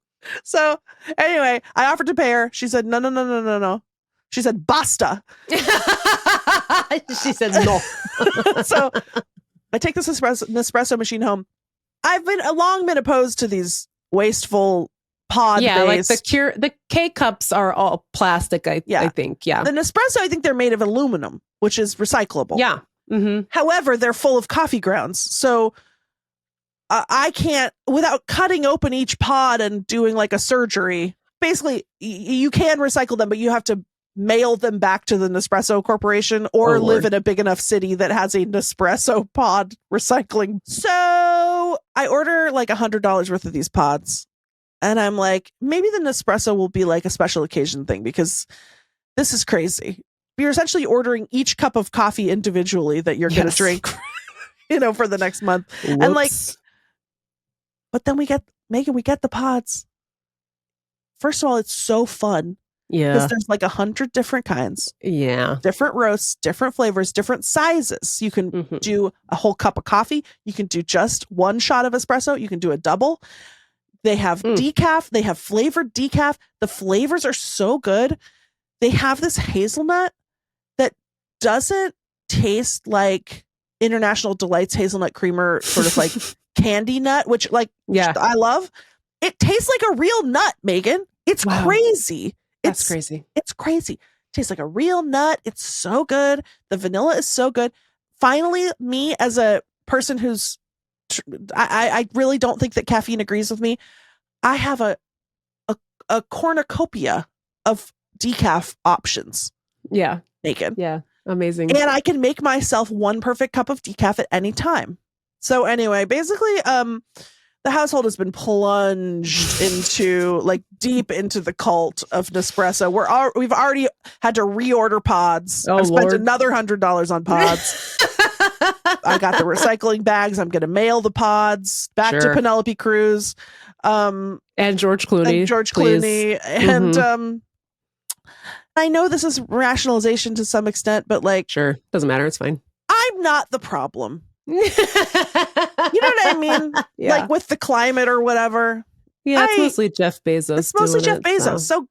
So anyway, I offered to pay her. She said, no. She said, basta. She said no. So I take this Nespresso machine home. I've long been opposed to these wasteful pod. Yeah, like the K cups are all plastic. I think. Yeah, the Nespresso, I think they're made of aluminum, which is recyclable. Yeah. However, they're full of coffee grounds, so I can't, without cutting open each pod and doing like a surgery. Basically, you can recycle them, but you have to mail them back to the Nespresso Corporation or live in a big enough city that has a Nespresso pod recycling. So I order like $100 worth of these pods. And I'm like, maybe the Nespresso will be like a special occasion thing, because this is crazy. You're essentially ordering each cup of coffee individually that you're going to drink, for the next month. Whoops. And like, but then we get the pods. First of all, it's so fun. Yeah. Because there's like 100 different kinds. Yeah. Different roasts, different flavors, different sizes. You can do a whole cup of coffee. You can do just one shot of espresso. You can do a double. They have decaf. They have flavored decaf. The flavors are so good. They have this hazelnut that doesn't taste like International Delights hazelnut creamer, sort of like candy nut, which I love. It tastes like a real nut, Megan. It's crazy. That's crazy. It's crazy. It tastes like a real nut. It's so good. The vanilla is so good. Finally, me as a person who's, I really don't think that caffeine agrees with me. I have a cornucopia of decaf options. Yeah. Megan. Yeah. Amazing. And I can make myself one perfect cup of decaf at any time. So anyway, basically, the household has been plunged into deep into the cult of Nespresso. We've already had to reorder pods. I've spent another $100 on pods. I got the recycling bags. I'm going to mail the pods back to Penelope Cruz. And George Clooney. And I know this is rationalization to some extent, but sure, doesn't matter. It's fine. I'm not the problem. You know what I mean? Yeah. Like with the climate or whatever. Yeah, it's mostly Jeff Bezos. It's mostly Jeff Bezos. So,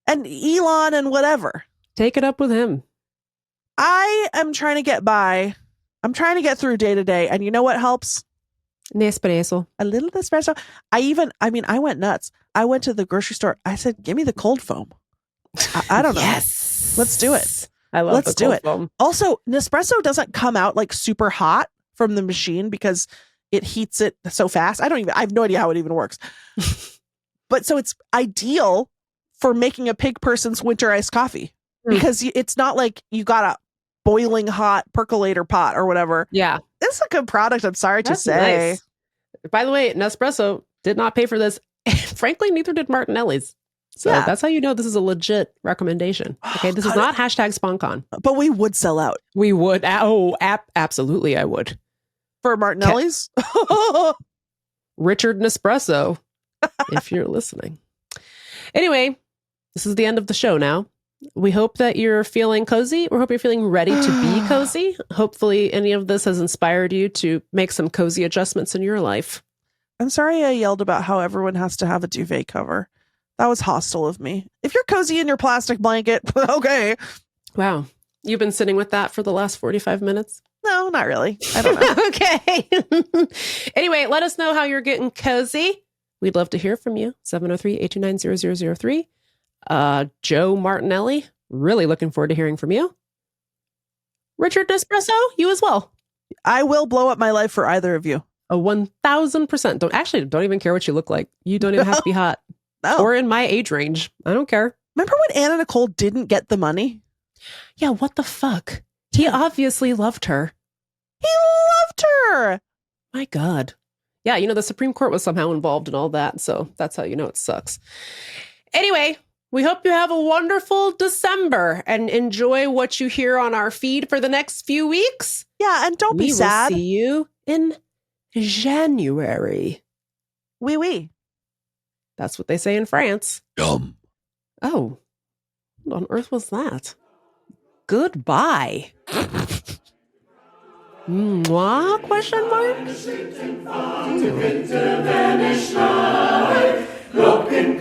and Elon and whatever. Take it up with him. I am trying to get by. I'm trying to get through day to day. And you know what helps? Nespresso. A little espresso. I went nuts. I went to the grocery store. I said, give me the cold foam. I don't know. Yes. Let's do it. I love Let's the cold do it. foam. Also, Nespresso doesn't come out like super hot from the machine because it heats it so fast. I have no idea how it even works. But so it's ideal for making a pig person's winter iced coffee because it's not like you got a boiling hot percolator pot or whatever. Yeah. It's a good product. I'm sorry to say. Nice. By the way, Nespresso did not pay for this. Frankly, neither did Martinelli's. So that's how you know this is a legit recommendation. Okay, this is not #SponCon. But we would sell out. We would. Oh, absolutely, I would. For Martinelli's? Richard Nespresso, if you're listening. Anyway, this is the end of the show now. We hope that you're feeling cozy. We hope you're feeling ready to be cozy. Hopefully, any of this has inspired you to make some cozy adjustments in your life. I'm sorry I yelled about how everyone has to have a duvet cover. That was hostile of me. If you're cozy in your plastic blanket, okay. Wow. You've been sitting with that for the last 45 minutes? No, not really. I don't know. Okay. Anyway, let us know how you're getting cozy. We'd love to hear from you. 703-829-0003. Joe Martinelli, really looking forward to hearing from you. Richard Nespresso, you as well. I will blow up my life for either of you. 1,000%. Don't even care what you look like. You don't even have to be hot. No. Or in my age range. I don't care. Remember when Anna Nicole didn't get the money? Yeah, what the fuck? He obviously loved her. He loved her. My God. Yeah, the Supreme Court was somehow involved in all that. So that's how you know it sucks. Anyway, we hope you have a wonderful December and enjoy what you hear on our feed for the next few weeks. Yeah, and don't be sad. We will see you in January. Oui, oui. That's what they say in France. Yum. Oh, what on earth was that? Goodbye. Mwah? Question mark? Glocken,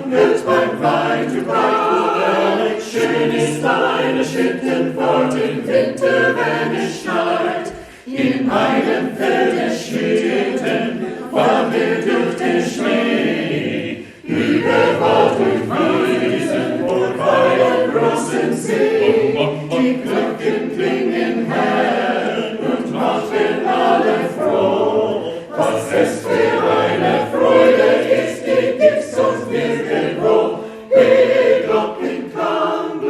wird beim Wein zu breit. Schön ist eine Schlittenfahrt im Winter, wenn es schneit. In einem Feld der Schlitten fahren wir durch den Schnee. Über Wald und Wiesen und bei einem großen See. Die Glocken klingen hell und machen alle froh. Was es für eine Freude ist, die gibt's sonst nirgendwo. Hey, Glockenklang,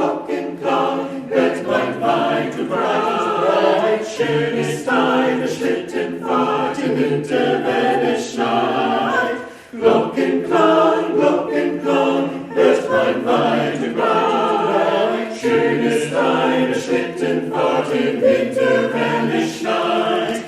wird mein weit und breit. Schön ist eine Schlittenfahrt im Winter, wenn es schneit. Glockenklang, wird mein weit und breit. Schön ist eine Schlittenfahrt im Winter, wenn es schneit.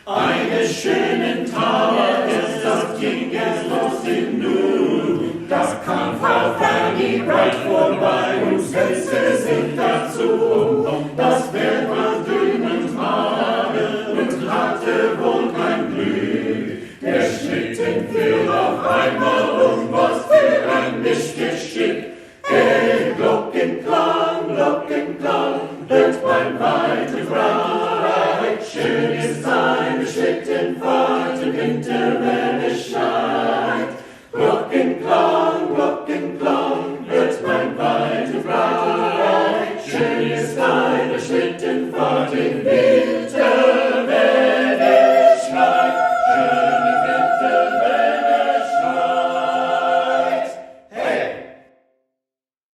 Eines schönen Tages, das ging es los im Nu. Das kam Frau Fanny breit vorbei und setzte sich dazu. Das Pferd war dünn und mager und hatte wohl kein Glück. Der Schlitten fiel auf einmal um, was für ein Missgeschick. Hey, Glockenklang, hört mein weite Breit. Schön ist eine Schlittenfahrt im Winter, wenn es schneit. Glockenklang, hört mein weite Breit. Schön ist eine Schlittenfahrt